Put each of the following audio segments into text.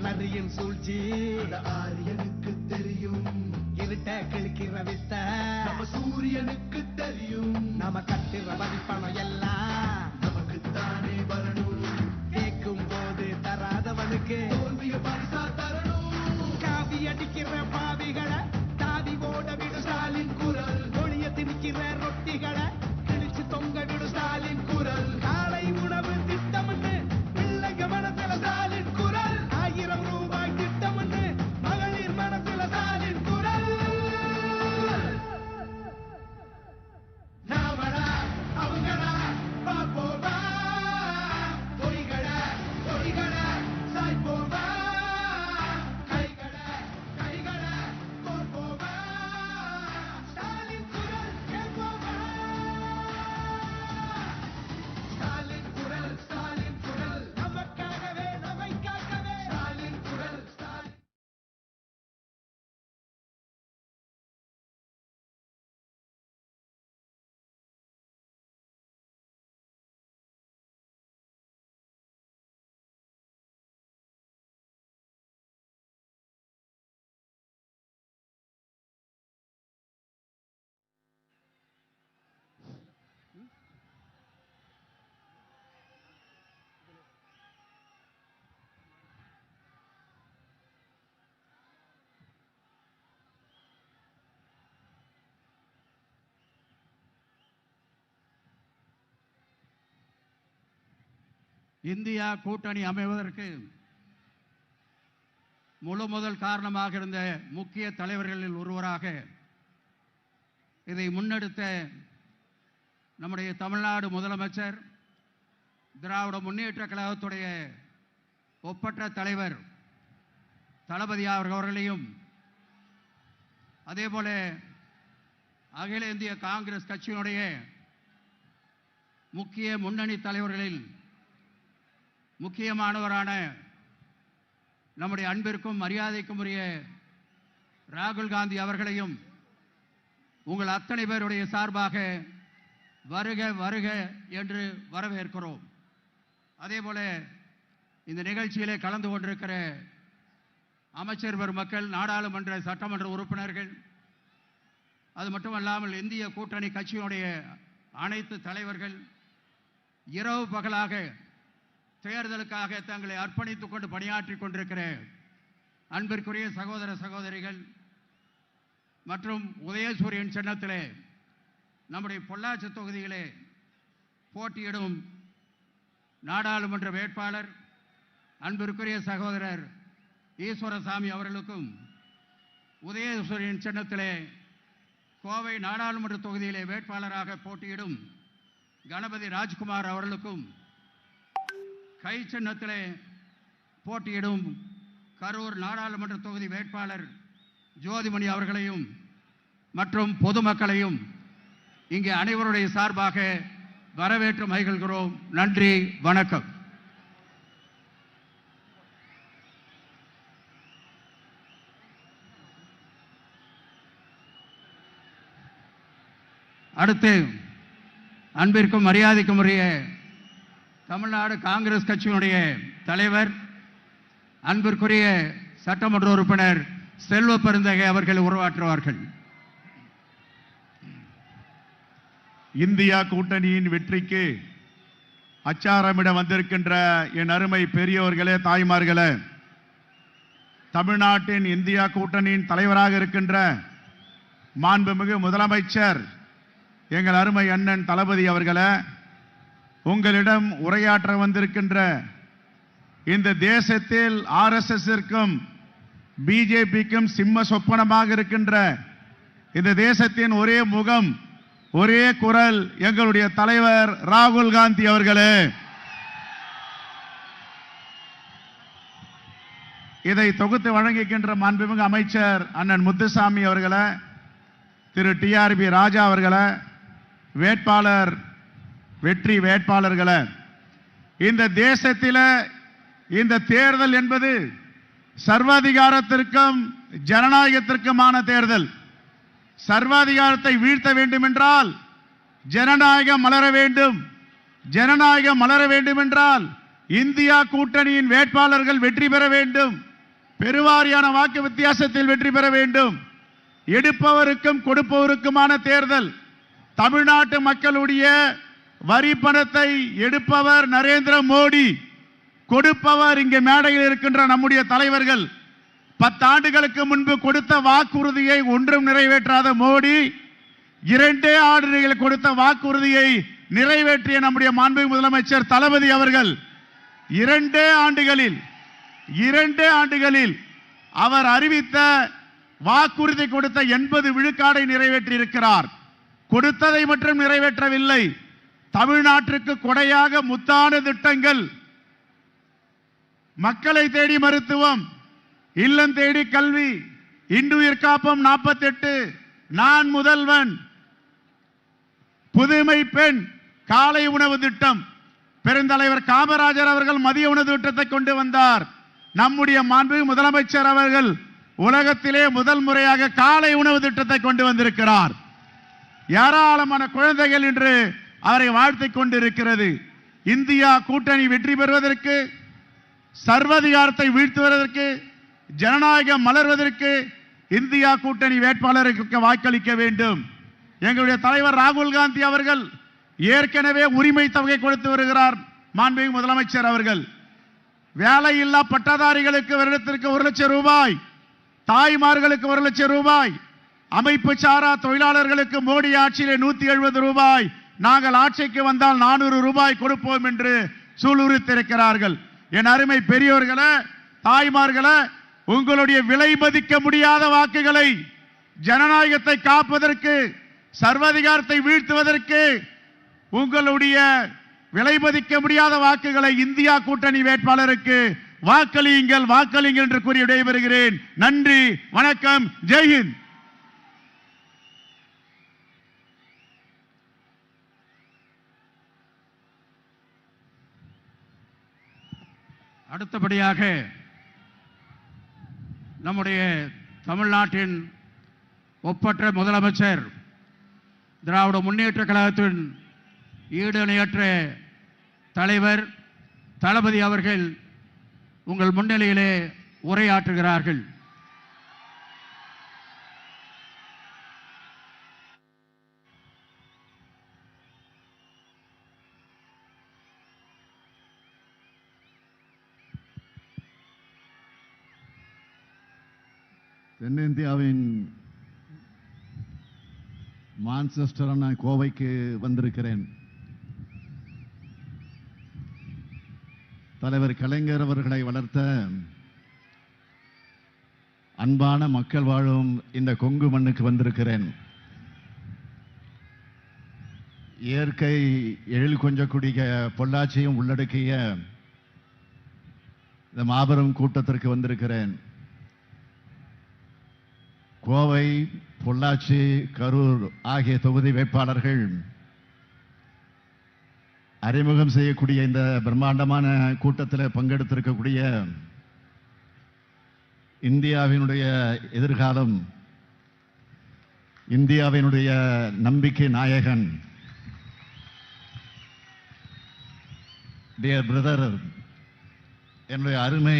நரியின் சூழ்ச்சி ஆரியனுக்கு தெரியும். இருட்ட கிழக்கிற வித்த நம்ம சூரியனுக்கு தெரியும். நம்ம கட்டுற வரிப்பணம் எல்லாம் நமக்குத்தானே வரணும். கேட்கும் போது தராதவனுக்கு தோல்விய பரிசா தரணும். காவி அடிக்கிற பாவிகளை தாவி ஓட விடு ஸ்டாலின் குரல். ஒளிய திணிக்கிற ரொட்டிகளை கிழிச்சு தொங்க விடு ஸ்டாலின் குரல். காலை உணவு திட்டம் பிள்ளைங்க மனசுல ஸ்டாலின் குரல். 1000 ரூபாய் திட்டம் மகளிர் மனசுல ஸ்டாலின் குரல். நாமடா அவங்கடா பாப்போமா பொய்கடா பொய்கடா சாய்ப்போமா. கைகடா கைகடா கோர்ப்போமா. ஸ்டாலின் குரல் கேட்போமா. ஸ்டாலின் குரல் ஸ்டாலின் குரல் நமக்காகவே நம்மை காக்கவே. ஸ்டாலின் குரல் ஸ்டாலின். இந்தியா கூட்டணி அமைவதற்கு முதல் காரணமாக இருந்த முக்கிய தலைவர்களில் ஒருவராக இதை முன்னெடுத்த நம்முடைய தமிழ்நாடு முதலமைச்சர், திராவிட முன்னேற்ற கழகத்துடைய ஒப்பற்ற தலைவர் தளபதி அவர்களையும், அதேபோல அகில இந்திய காங்கிரஸ் கட்சியினுடைய முக்கிய முன்னணி தலைவர்களில் முக்கியமானவரான நம்முடைய அன்பிற்கும் மரியாதைக்கும் உரிய ராகுல் காந்தி அவர்களையும் உங்கள் அத்தனை பேருடைய சார்பாக வருக வருக என்று வரவேற்கிறோம். அதேபோல இந்த நிகழ்ச்சியிலே கலந்து கொண்டிருக்கிற அமைச்சர் பெருமக்கள், நாடாளுமன்ற சட்டமன்ற உறுப்பினர்கள், அது மட்டுமல்லாமல் இந்திய கூட்டணி கட்சியினுடைய அனைத்து தலைவர்கள், இரவு பகலாக தேர்தலுக்காக தங்களை அர்ப்பணித்துக் கொண்டு பணியாற்றிக் கொண்டிருக்கிற அன்பிற்குரிய சகோதர சகோதரிகள் மற்றும் உதயசூரியன் சின்னத்திலே நம்முடைய பொள்ளாச்சி தொகுதியிலே போட்டியிடும் நாடாளுமன்ற வேட்பாளர் அன்பிற்குரிய சகோதரர் ஈஸ்வரசாமி அவர்களுக்கும், உதயசூரியன் சின்னத்திலே கோவை நாடாளுமன்ற தொகுதியிலே வேட்பாளராக போட்டியிடும் கணபதி ராஜ்குமார் அவர்களுக்கும், கை சின்னத்திலே போட்டியிடும் கரூர் நாடாளுமன்ற தொகுதி வேட்பாளர் ஜோதிமணி அவர்களையும் மற்றும் பொதுமக்களையும் இங்கே அனைவருடைய சார்பாக வரவேற்று மகிழ்கிறோம். நன்றி, வணக்கம். அடுத்து அன்பிற்கும் மரியாதைக்கும் உரிய தமிழ்நாடு காங்கிரஸ் கட்சியினுடைய தலைவர், அன்பிற்குரிய சட்டமன்ற உறுப்பினர் செல்வ பெருந்தகை அவர்கள் உருவாற்றுவார்கள். இந்தியா கூட்டணியின் வெற்றிக்கு அச்சாரமிட வந்திருக்கின்ற என் அருமை பெரியோர்களே, தாய்மார்களே, தமிழ்நாட்டின் இந்தியா கூட்டணியின் தலைவராக இருக்கின்ற மாண்புமிகு முதலமைச்சர் எங்கள் அருமை அண்ணன் தளபதி அவர்களே, உங்களிடம் உரையாற்ற வந்திருக்கின்ற இந்த தேசத்தில் RSSற்கும் பிஜேபிக்கும் சிம்ம சொப்பனமாக இருக்கின்ற இந்த தேசத்தின் ஒரே முகம், ஒரே குரல் எங்களுடைய தலைவர் ராகுல் காந்தி அவர்களே. இதை தொகுத்து வழங்குகின்ற மாண்புமிகு அமைச்சர் அண்ணன் முத்துசாமி அவர்களே, திரு டிஆர்பி ராஜா அவர்களே, வேட்பாளர் வெற்றி வேட்பாளர்களே, இந்த தேசத்தில் இந்த தேர்தல் என்பது சர்வாதிகாரத்திற்கும் ஜனநாயகத்திற்குமான தேர்தல். சர்வாதிகாரத்தை வீழ்த்த வேண்டும் என்றால் ஜனநாயகம் மலர வேண்டும். ஜனநாயகம் மலர வேண்டும் என்றால் இந்தியா கூட்டணியின் வேட்பாளர்கள் வெற்றி பெற வேண்டும். பெருவாரியான வாக்கு வித்தியாசத்தில் வெற்றி பெற வேண்டும். எடுப்பவருக்கும் கொடுப்பவருக்குமான தேர்தல். தமிழ்நாட்டு மக்களுடைய வரி பணத்தை எடுப்பவர் நரேந்திர மோடி, கொடுப்பவர் இங்கே மேடையில் இருக்கின்ற நம்முடைய தலைவர்கள். 10 ஆண்டுகளுக்கு முன்பு கொடுத்த வாக்குறுதியை ஒன்றும் நிறைவேற்றாத மோடி, 2 ஆண்டுகள் கொடுத்த வாக்குறுதியை நிறைவேற்றிய நம்முடைய மாண்புமிகு முதலமைச்சர் தளபதி அவர்கள் 2 ஆண்டுகளில் அவர் அறிவித்த வாக்குறுதி கொடுத்த 80 விழுக்காடை நிறைவேற்றி இருக்கிறார். கொடுத்ததை மட்டும் நிறைவேற்றவில்லை, தமிழ்நாட்டிற்கு கொடையாக முத்தான திட்டங்கள், மக்களை தேடி மருத்துவம், இல்லம் தேடி கல்வி, இன்றுயிர் காப்பம் 48, நான் முதல்வன், புதுமை பெண், காலை உணவு திட்டம், பெருந்தலைவர் காமராஜர் அவர்கள் மதிய உணவு திட்டத்தை கொண்டு வந்தார். நம்முடைய மாண்புமிகு முதலமைச்சர் அவர்கள் உலகத்திலே முதல் முறையாக காலை உணவு திட்டத்தை கொண்டு வந்திருக்கிறார். ஏராளமான குழந்தைகள் இன்று அவரை வாழ்த்திக் கொண்டிருக்கிறது. இந்தியா கூட்டணி வெற்றி பெறுவதற்கு, சர்வாதிகாரத்தை வீழ்த்துவதற்கு, ஜனநாயகம் மலர்வதற்கு இந்தியா கூட்டணி வேட்பாளருக்கு வாக்களிக்க வேண்டும். எங்களுடைய தலைவர் ராகுல் காந்தி அவர்கள் ஏற்கனவே உரிமை தொகை கொடுத்து வருகிறார். மாண்புமிகு முதலமைச்சர் அவர்கள் வேலையில்லா பட்டதாரிகளுக்கு வருடத்திற்கு 1 லட்சம் ரூபாய், தாய்மார்களுக்கு 1 லட்சம் ரூபாய், அமைப்பு சாரா தொழிலாளர்களுக்கு மோடி ஆட்சியிலே 170 ரூபாய், நாங்கள் ஆட்சிக்கு வந்தால் 400 ரூபாய் கொடுப்போம் என்று சூளுரைத்திருக்கிறார்கள். என் அருமை பெரியோர்களே, தாய்மார்களே, உங்களுடைய விலை மதிக்க முடியாத வாக்குகளை ஜனநாயகத்தை காப்பதற்கு, சர்வாதிகாரத்தை வீழ்த்துவதற்கு உங்களுடைய விலை மதிக்க முடியாத வாக்குகளை இந்தியா கூட்டணி வேட்பாளருக்கு வாக்களியுங்கள், வாக்களியுங்கள் என்று கூறி விடைபெறுகிறேன். நன்றி, வணக்கம், ஜெய்ஹிந்த். அடுத்தபடியாக நம்முடைய தமிழ்நாட்டின் ஒப்பற்ற முதலமைச்சர், திராவிட முன்னேற்ற கழகத்தின் ஈடுணையற்ற தலைவர் தளபதி அவர்கள் உங்கள் முன்னிலையிலே உரையாற்றுகிறார்கள். தென்னிந்தியாவின் மான்செஸ்டரான கோவைக்கு வந்திருக்கிறேன். தலைவர் கலைஞர் அவர்களை வளர்த்த அன்பான மக்கள் வாழும் இந்த கொங்கு மண்ணுக்கு வந்திருக்கிறேன். இயற்கை எழில் கொஞ்சக்கூடிய பொள்ளாச்சியும் உள்ளடக்கிய இந்த மாபெரும் கூட்டத்திற்கு வந்திருக்கிறேன். கோவை, பொள்ளாச்சி, கரூர் ஆகிய தொகுதி வேட்பாளர்கள் அறிமுகம் செய்யக்கூடிய இந்த பிரம்மாண்டமான கூட்டத்தில் பங்கெடுத்திருக்கக்கூடிய இந்தியாவினுடைய எதிர்காலம், இந்தியாவினுடைய நம்பிக்கை நாயகன், டியர் பிரதர், என்னுடைய அருமை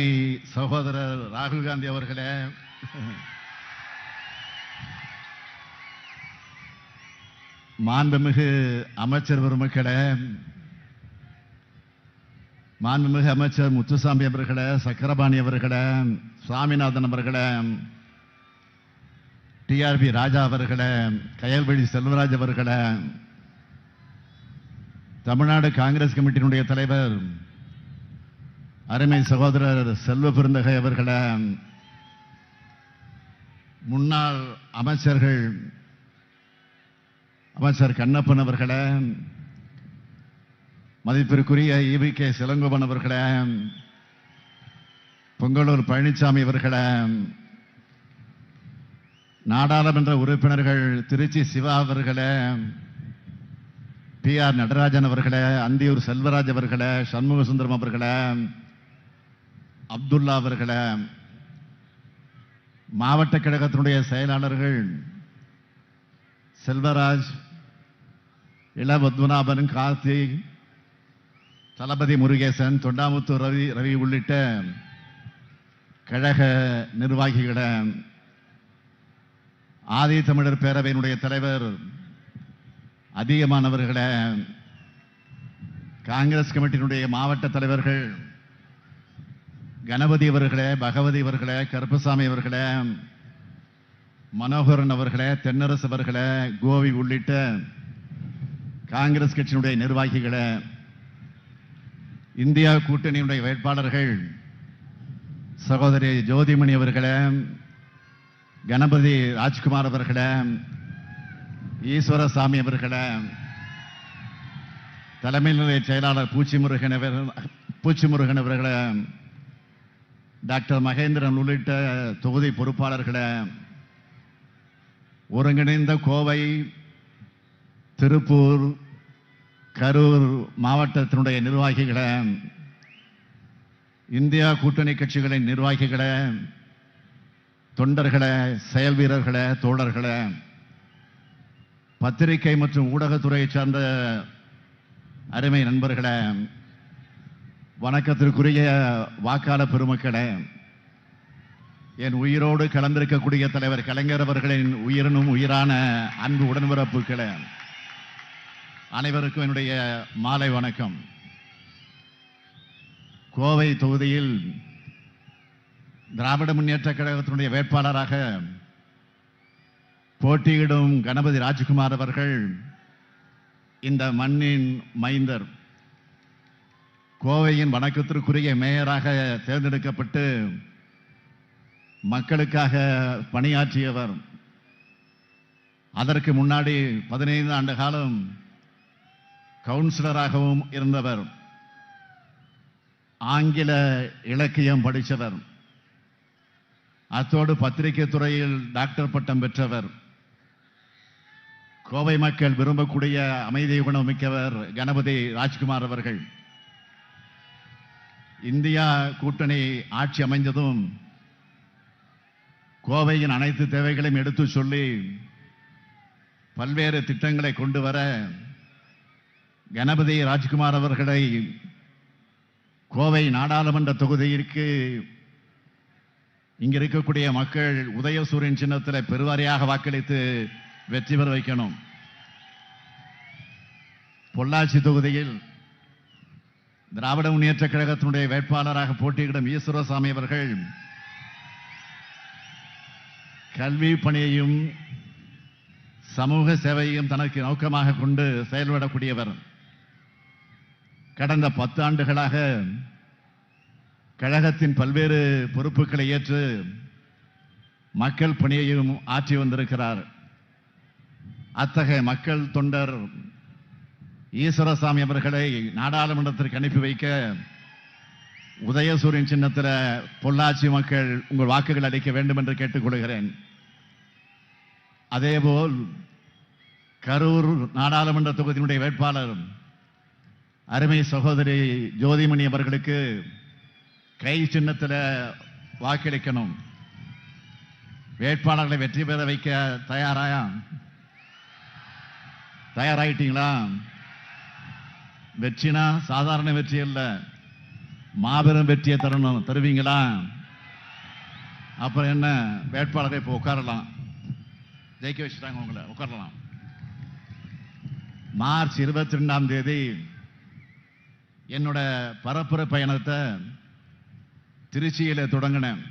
சகோதரர் ராகுல் காந்தி அவர்களே, மாண்புமிகு அமைச்சர் பெருமக்களே, மாண்புமிகு அமைச்சர் முத்துசாமி அவர்களே, சக்கரபாணி அவர்களே, சுவாமிநாதன் அவர்களே, டிஆர்பி ராஜா அவர்களே, கயல்வெளி செல்வராஜ் அவர்களே, தமிழ்நாடு காங்கிரஸ் கமிட்டியினுடைய தலைவர் அருமை சகோதரர் செல்வ பெருந்தகை அவர்களே, முன்னாள் அமைச்சர்கள் அமைச்சர் கண்ணப்பன் அவர்களே, மதிப்பிற்குரிய EVK சிலங்கோவன் அவர்களே, பொங்கலூர் பழனிசாமி அவர்களே, நாடாளுமன்ற உறுப்பினர்கள் திருச்சி சிவா அவர்களே, PR நடராஜன் அவர்களே, அந்தியூர் செல்வராஜ் அவர்களே, சண்முக சுந்தரம் அவர்களே, அப்துல்லா அவர்களே, மாவட்ட கழகத்தினுடைய செயலாளர்கள் செல்வராஜ், இளபத்மநாபன், கார்த்திக், தளபதி முருகேசன், தொண்டாமுத்தூர் ரவி உள்ளிட்ட கழக நிர்வாகிகளே, ஆதி தமிழர் பேரவையினுடைய தலைவர் அதிகமானவர்களே, காங்கிரஸ் கமிட்டியினுடைய மாவட்ட தலைவர்கள் கணபதி அவர்களே, பகவதி அவர்களே, கருப்பசாமி அவர்களே, மனோகரன் அவர்களே, தென்னரசு அவர்களே, கோவி உள்ளிட்ட காங்கிரஸ் கட்சியினுடைய நிர்வாகிகளே, இந்தியா கூட்டணியினுடைய வேட்பாளர்கள் சகோதரி ஜோதிமணி அவர்களே, கணபதி ராஜ்குமார் அவர்களே, ஈஸ்வரசாமி அவர்களே, தலைமை நிலைய செயலாளர் பூச்சிமுருகன் அவர்களே, டாக்டர் மகேந்திரன் உள்ளிட்ட தொகுதி பொறுப்பாளர்களே, ஒருங்கிணைந்த கோவை, திருப்பூர், கரூர் மாவட்டத்தினுடைய நிர்வாகிகளே, இந்தியா கூட்டணி கட்சிகளின் நிர்வாகிகளே, தொண்டர்களே, செயல் வீரர்களே, தோழர்களே, பத்திரிகை மற்றும் ஊடகத்துறையை சார்ந்த அருமை நண்பர்களே, வணக்கத்திற்குரிய வாக்காளர் பெருமக்களே, என் உயிரோடு கலந்திருக்கக்கூடிய தலைவர் கலைஞர் அவர்களின் உயிரினும் உயிரான அன்பு உடன்பிறப்புகளே, அனைவருக்கும் என்னுடைய மாலை வணக்கம். கோவை தொகுதியில் திராவிட முன்னேற்ற கழகத்தினுடைய வேட்பாளராக போட்டியிடும் கணபதி ராஜ்குமார் அவர்கள் இந்த மண்ணின் மைந்தர், கோவையின் வணக்கத்திற்குரிய மேயராக தேர்ந்தெடுக்கப்பட்டு மக்களுக்காக பணியாற்றியவர். அதற்கு முன்னாடி 15 ஆண்டு காலம் கவுன்சிலராகவும் இருந்தவர். ஆங்கில இலக்கியம் படித்தவர். அத்தோடு பத்திரிகை துறையில் டாக்டர் பட்டம் பெற்றவர். கோவை மக்கள் விரும்பக்கூடிய அமைதி குணம் மிக்கவர் கணபதி ராஜ்குமார் அவர்கள். இந்தியா கூட்டணி ஆட்சி அமைந்ததும் கோவையின் அனைத்து தேவைகளையும் எடுத்து சொல்லி பல்வேறு திட்டங்களை கொண்டு வர கணபதி ராஜ்குமார் அவர்களை கோவை நாடாளுமன்ற தொகுதியிற்கு இங்க இருக்கக்கூடிய மக்கள் உதயசூரியன் சின்னத்தில் பெருவாரியாக வாக்களித்து வெற்றி பெற வைக்கணும். பொள்ளாச்சி தொகுதியில் திராவிட முன்னேற்ற கழகத்தினுடைய வேட்பாளராக போட்டியிடும் ஈஸ்வரசாமி அவர்கள் கல்வி பணியையும் சமூக சேவையையும் தனக்கு நோக்கமாக கொண்டு செயல்படக்கூடியவர். கடந்த 10 ஆண்டுகளாக கழகத்தின் பல்வேறு பொறுப்புகளை ஏற்று மக்கள் பணியையும் ஆற்றி வந்திருக்கிறார். அத்தகைய மக்கள் தொண்டர் ஈஸ்வரசாமி அவர்களை நாடாளுமன்றத்திற்கு அனுப்பி வைக்க உதயசூரியன் சின்னத்தில் பொள்ளாச்சி மக்கள் உங்கள் வாக்குகள் அளிக்க வேண்டும் என்று கேட்டுக்கொள்கிறேன். அதேபோல் கரூர் நாடாளுமன்ற தொகுதியினுடைய வேட்பாளர் அருமை சகோதரி ஜோதிமணி அவர்களுக்கு கை சின்னத்தில் வாக்களிக்கணும். வேட்பாளர்களை வெற்றி பெற வைக்க தயாராயிட்டீங்களா? வெற்றினா சாதாரண வெற்றி அல்ல, மாபெரும் வெற்றியை தருவீங்களா? அப்புறம் என்ன, வேட்பாளரை இப்போ உட்காரலாம், ஜெயிக்க வச்சுட்டாங்க உங்களை, உட்காரலாம். மார்ச் 22ஆம் தேதி என்னோட பரப்புரை பயணத்தை திருச்சியில் தொடங்கினேன்.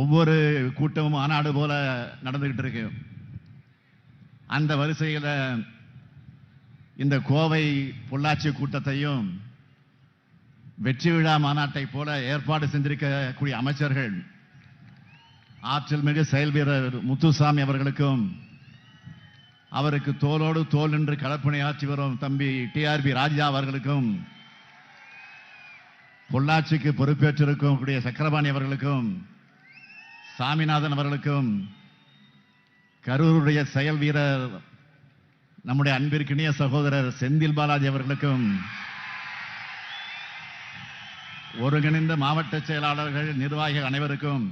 ஒவ்வொரு கூட்டமும் மாநாடு போல நடந்துகிட்டு இருக்கு. அந்த வரிசையில் இந்த கோவை பொள்ளாச்சி கூட்டத்தையும் வெற்றி விழா மாநாட்டை போல ஏற்பாடு செஞ்சிருக்கக்கூடிய அமைச்சர்கள் ஆற்றல் மிகு செயல் வீரர் முத்துசாமி அவர்களுக்கும், அவருக்கு தோளோடு தோள் நின்று களப்பணியாற்றி வரும் தம்பி டிஆர்பி ராஜா அவர்களுக்கும், பொள்ளாச்சிக்கு பொறுப்பேற்றிருக்கும் கூடிய சக்கரபாணி அவர்களுக்கும், சாமிநாதன் அவர்களுக்கும், கரூருடைய செயல் வீரர் நம்முடைய அன்பிற்கினிய சகோதரர் செந்தில் பாலாஜி அவர்களுக்கும், ஒருங்கிணைந்த மாவட்ட செயலாளர்கள், நிர்வாகிகள் அனைவருக்கும்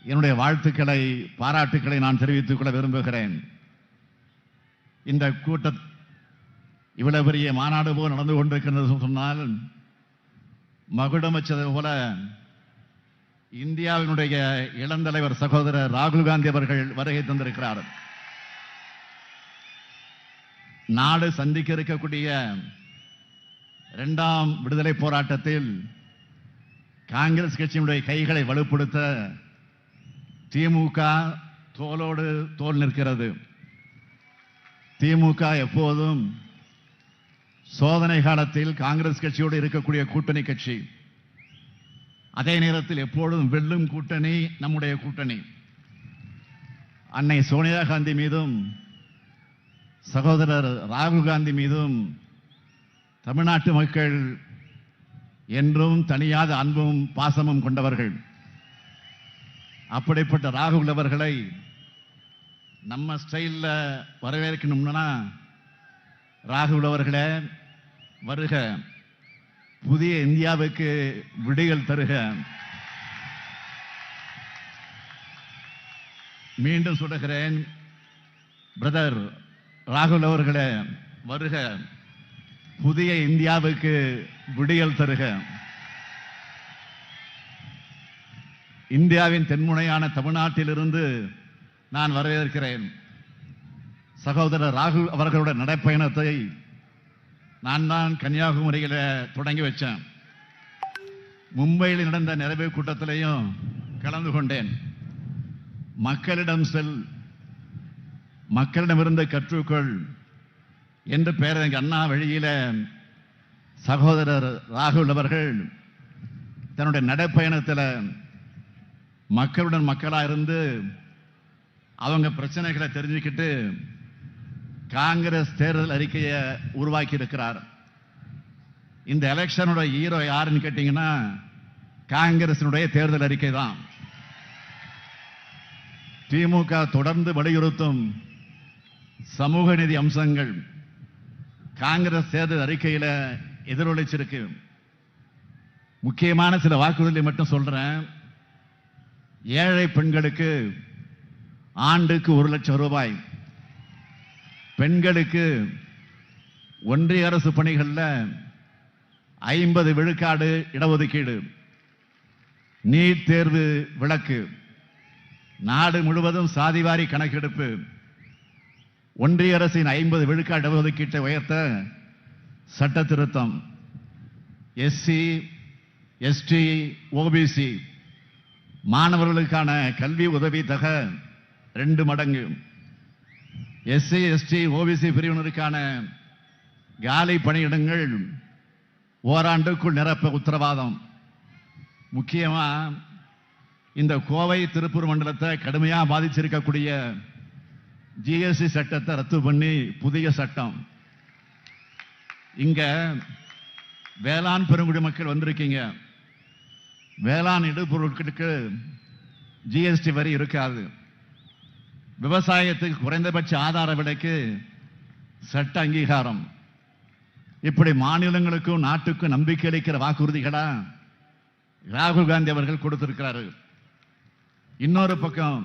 என்னுடைய வாழ்த்துக்களை, பாராட்டுக்களை நான் தெரிவித்துக் கொள்ள விரும்புகிறேன். இந்த கூட்ட இவ்வளவு பெரிய மாநாடு போல் நடந்து கொண்டிருக்கிறது சொன்னால் மகுடம் வச்சது போல இந்தியாவினுடைய இளந்தலைவர் சகோதரர் ராகுல் காந்தி அவர்கள் வருகை தந்திருக்கிறார். நாடு சந்திக்க இருக்கக்கூடிய 2ஆம் விடுதலை போராட்டத்தில் காங்கிரஸ் கட்சியினுடைய கைகளை வலுப்படுத்த திமுக தோளோடு தோள் நிற்கிறது. திமுக எப்போதும் சோதனை காலத்தில் காங்கிரஸ் கட்சியோடு இருக்கக்கூடிய கூட்டணி கட்சி. அதே நேரத்தில் எப்பொழுதும் வெல்லும் கூட்டணி நம்முடைய கூட்டணி. அன்னை சோனியா காந்தி மீதும் சகோதரர் ராகுல் காந்தி மீதும் தமிழ்நாட்டு மக்கள் என்றும் தனியாத அன்பும் பாசமும் கொண்டவர்கள். அப்படிப்பட்ட ராகுல் அவர்களை நம்ம ஸ்டைல்ல வரவேற்கணும்னா, ராகுல் அவர்களே வருக, புதிய இந்தியாவுக்கு விடிகள் தருக. மீண்டும் சொல்லுகிறேன், பிரதர் ராகுல் அவர்களே வருக, புதிய இந்தியாவுக்கு விடியல் தருக. இந்தியாவின் தென்முனையான தமிழ்நாட்டிலிருந்து நான் வரவேற்கிறேன். சகோதரர் ராகுல் அவர்களுடைய நடைப்பயணத்தை நான் தான் கன்னியாகுமரியில் தொடங்கி வச்சேன். மும்பையில் நடந்த நிறைவு கூட்டத்திலையும் கலந்து கொண்டேன். மக்களிடம் செல், மக்களிடமிருந்து கற்றுக்கொள் என்று பேரறிஞர் அண்ணா வழியில சகோதரர் ராகுல் அவர்கள் தன்னுடைய நடைப்பயணத்தில் மக்களுடன் மக்களா இருந்து அவங்க பிரச்சனைகளை தெரிஞ்சுக்கிட்டு காங்கிரஸ் தேர்தல் அறிக்கையை உருவாக்கி இருக்கிறார். இந்த எலெக்ஷனோட ஹீரோ யாருன்னு கேட்டீங்கன்னா காங்கிரசினுடைய தேர்தல் அறிக்கை தான். திமுக தொடர்ந்து வலியுறுத்தும் சமூக நீதி அம்சங்கள் காங்கிரஸ் தேர்தல் அறிக்கையில எதிரொலிச்சிருக்கு. முக்கியமான சில வாக்குறுதிகளை மட்டும் சொல்றேன். ஏழை பெண்களுக்கு ஆண்டுக்கு 1 லட்சம் ரூபாய், பெண்களுக்கு ஒன்றிய அரசு பணிகளில் 50 விழுக்காடு இடஒதுக்கீடு, நீட் தேர்வு விலக்கு, நாடு முழுவதும் சாதிவாரி கணக்கெடுப்பு, ஒன்றிய அரசின் 50 விழுக்காடு இடஒதுக்கீட்டை உயர்த்த சட்ட திருத்தம், எஸ்சி எஸ்டி ஓபிசி மாணவர்களுக்கான கல்வி உதவி தொகை 2 மடங்கு, எஸ்சி எஸ்டி ஓபிசி பிரிவினருக்கான காலி பணியிடங்கள் ஓராண்டுக்குள் நிரப்ப உத்தரவாதம். முக்கியமா இந்த கோவை திருப்பூர் மண்டலத்தை கடுமையா பாதிச்சிருக்கக்கூடிய ஜிஎஸ்டி சட்டத்தை ரத்து பண்ணி புதிய சட்டம். இங்க வேளாண் பெருங்குடி மக்கள் வந்திருக்கீங்க. வேளாண் இடுபொருட்களுக்கு ஜிஎஸ்டி வரி இருக்காது. விவசாயத்துக்கு குறைந்தபட்ச ஆதார விலைக்கு சட்ட அங்கீகாரம். இப்படி மாநிலங்களுக்கும் நாட்டுக்கும் நம்பிக்கை அளிக்கிற வாக்குறுதிகளா ராகுல் காந்தி அவர்கள் கொடுத்திருக்கிறார்கள். இன்னொரு பக்கம்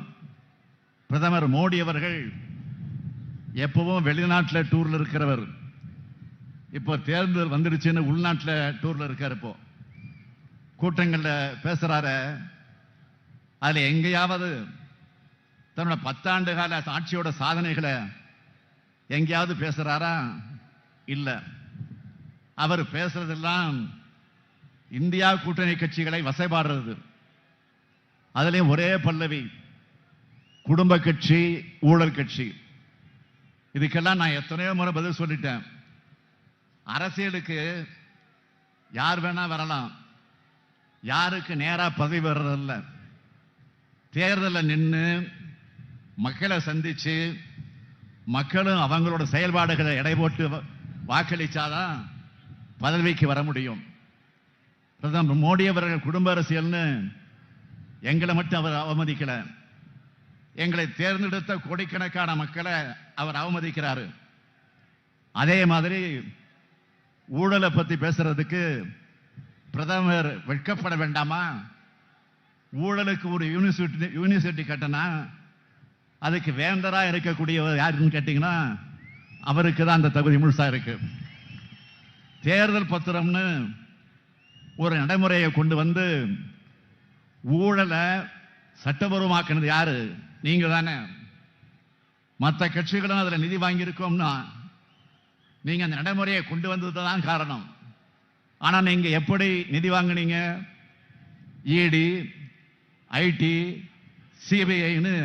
பிரதமர் மோடி அவர்கள் எப்பவும் வெளிநாட்டில் டூர்ல இருக்கிறவர். இப்போ தேர்தல் வந்துடுச்சுன்னு உள்நாட்டில் டூர்ல இருக்கார். இப்போ கூட்டங்கள்ல பேசுறாரு. அதுல எங்கேயாவது தன்னோட 10 ஆண்டு கால ஆட்சியோட சாதனைகளை எங்கேயாவது பேசுறாரா? இல்ல. அவர் பேசுறதெல்லாம் இந்தியா கூட்டணி கட்சிகளை வசைபாடுறது. அதுலயும் ஒரே பல்லவி, குடும்ப கட்சி, ஊழல் கட்சி. இதுக்கெல்லாம் நான் எத்தனையோ முறை பதில் சொல்லிட்டேன். அரசியலுக்கு யார் வேணா வரலாம், யாருக்கு நேரா பதவி வர்றதில்ல. தேர்தலில் நின்று மக்களை சந்திச்சு மக்களும் அவங்களோட செயல்பாடுகளை எடை போட்டு வாக்களிச்சாதான் பதவிக்கு வர முடியும். பிரதமர் மோடி அவர்கள் குடும்ப அரசியல்னு எங்களை மட்டும் அவர் அவமதிக்கல, எங்களை தேர்ந்தெடுத்த கோடிக்கணக்கான மக்களை அவர் அவமதிக்கிறாரு. அதே மாதிரி ஊழலை பத்தி பேசுறதுக்கு பிரதமர் வெட்கப்பட வேண்டாமா? ஊழலுக்கு ஒரு யூனிவர்சிட்டி கட்டினா அதுக்கு வேந்தரா இருக்கக்கூடியவர் யாருன்னு கேட்டீங்கன்னா அவருக்கு தான் அந்த தகுதி முழுசா இருக்கு. தேர்தல் பத்திரம்னு ஒரு நடைமுறையை கொண்டு வந்து ஊழலை சட்டபூர்வமாக்கினது யாரு? நீங்க தானே. மற்ற கட்சிகளும் அதுல நிதி வாங்கியிருக்கோம்னா நீங்க அந்த நடைமுறையை கொண்டு வந்தது தான் காரணம். ஆனா நீங்க எப்படி நிதி வாங்கினீங்க? இடி, ஐடி, சிபிஐன்னு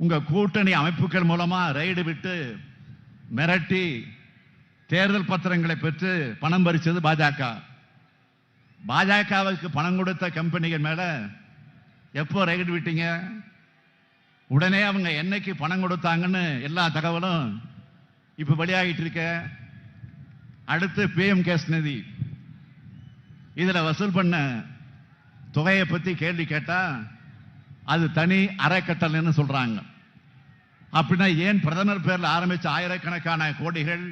உங்க கூட்டணி அமைப்புகள் மூலமா ரைடு விட்டு மிரட்டி தேர்தல் பத்திரங்களை பெற்று பணம் பறிச்சது பாஜக. பாஜகவுக்கு பணம் கொடுத்த கம்பெனிகள் மேல எப்போ ரைடு விட்டீங்க? உடனே அவங்க என்னைக்கு பணம் கொடுத்தாங்கன்னு எல்லா தகவலும் இப்ப வெளியாகிட்டு இருக்க. அடுத்து பிஎம் கேஸ் நிதி, இதுல வசூல் பண்ண தொகையை பத்தி கேள்வி கேட்டா அது தனி அறக்கட்டளைன்னு சொல்றாங்க. அப்படின்னா ஏன் பிரதமர் பேர்ல ஆரம்பிச்ச ஆயிரக்கணக்கான கோடிகள்,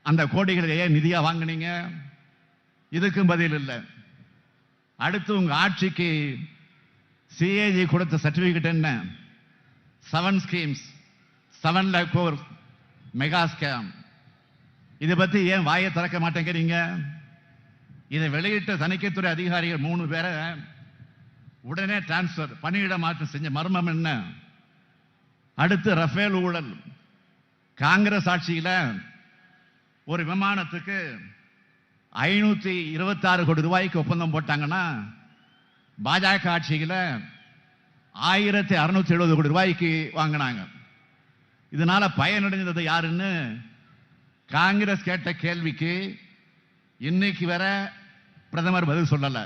அந்த கோடிகளை ஏன் நிதியா வாங்கினீங்க? இதுக்கும் பதில் இல்லை. அடுத்து உங்க ஆட்சிக்கு சிஏஜி கொடுத்த சர்டிபிகேட் என்ன? 7 schemes, 7 lakh crore mega scam. இதை பத்தி ஏன் வாயை திறக்க மாட்டேங்கிறீங்க? இதை வெளியிட்ட தணிக்கைத்துறை அதிகாரிகள் 3 பேரை உடனே டிரான்ஸ்பர், பணியிட மாற்றம் செஞ்ச மர்மம் என்ன? அடுத்து ரஃபேல் ஊழல். காங்கிரஸ் ஆட்சியில ஒரு விமானத்துக்கு 526 கோடி ரூபாய்க்கு ஒப்பந்தம் போட்டாங்கன்னா பாஜக ஆட்சியில 1670 கோடி ரூபாய்க்கு வாங்கினாங்க. இதனால பயனடைந்தது யாருன்னு காங்கிரஸ் கேட்ட கேள்விக்கு இன்னைக்கு வர பிரதமர் பதில் சொல்லல.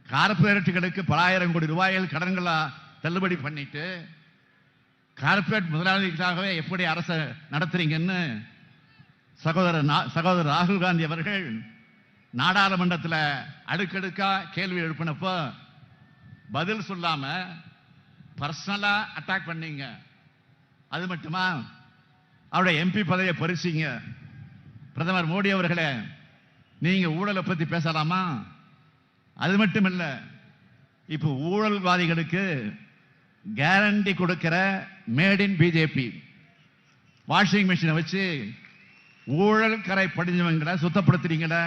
கார்பரேட்டுகளுக்கு பல ஆயிரம் கோடி ரூபாய்கள் கடன்களை தள்ளுபடி பண்ணிட்டு கார்பரேட் முதலாளிகளுக்காகவே எப்படி அரசை நடத்துறீங்கன்னு சகோதரர் ராகுல் காந்தி அவர்கள் நாடாளுமன்றத்தில் அடுக்கடுக்கா கேள்வி எழுப்பினப்போ பதில் சொல்லாம பர்சனலா அட்டாக் பண்ணீங்க. அது மட்டுமா, அவருடைய எம்பி பதவியை பறிச்சீங்க. பிரதமர் மோடி அவர்களே, நீங்க ஊழலை பத்தி பேசலாமா? அது மட்டும் இல்ல, இப்ப ஊழல்வாதிகளுக்கு கேரண்டி கொடுக்கிற மேட் இன் பிஜேபி வாஷிங் மிஷினை வச்சு ஊழல் கரை படிஞ்சவங்களை சுத்தப்படுத்துறீங்களா?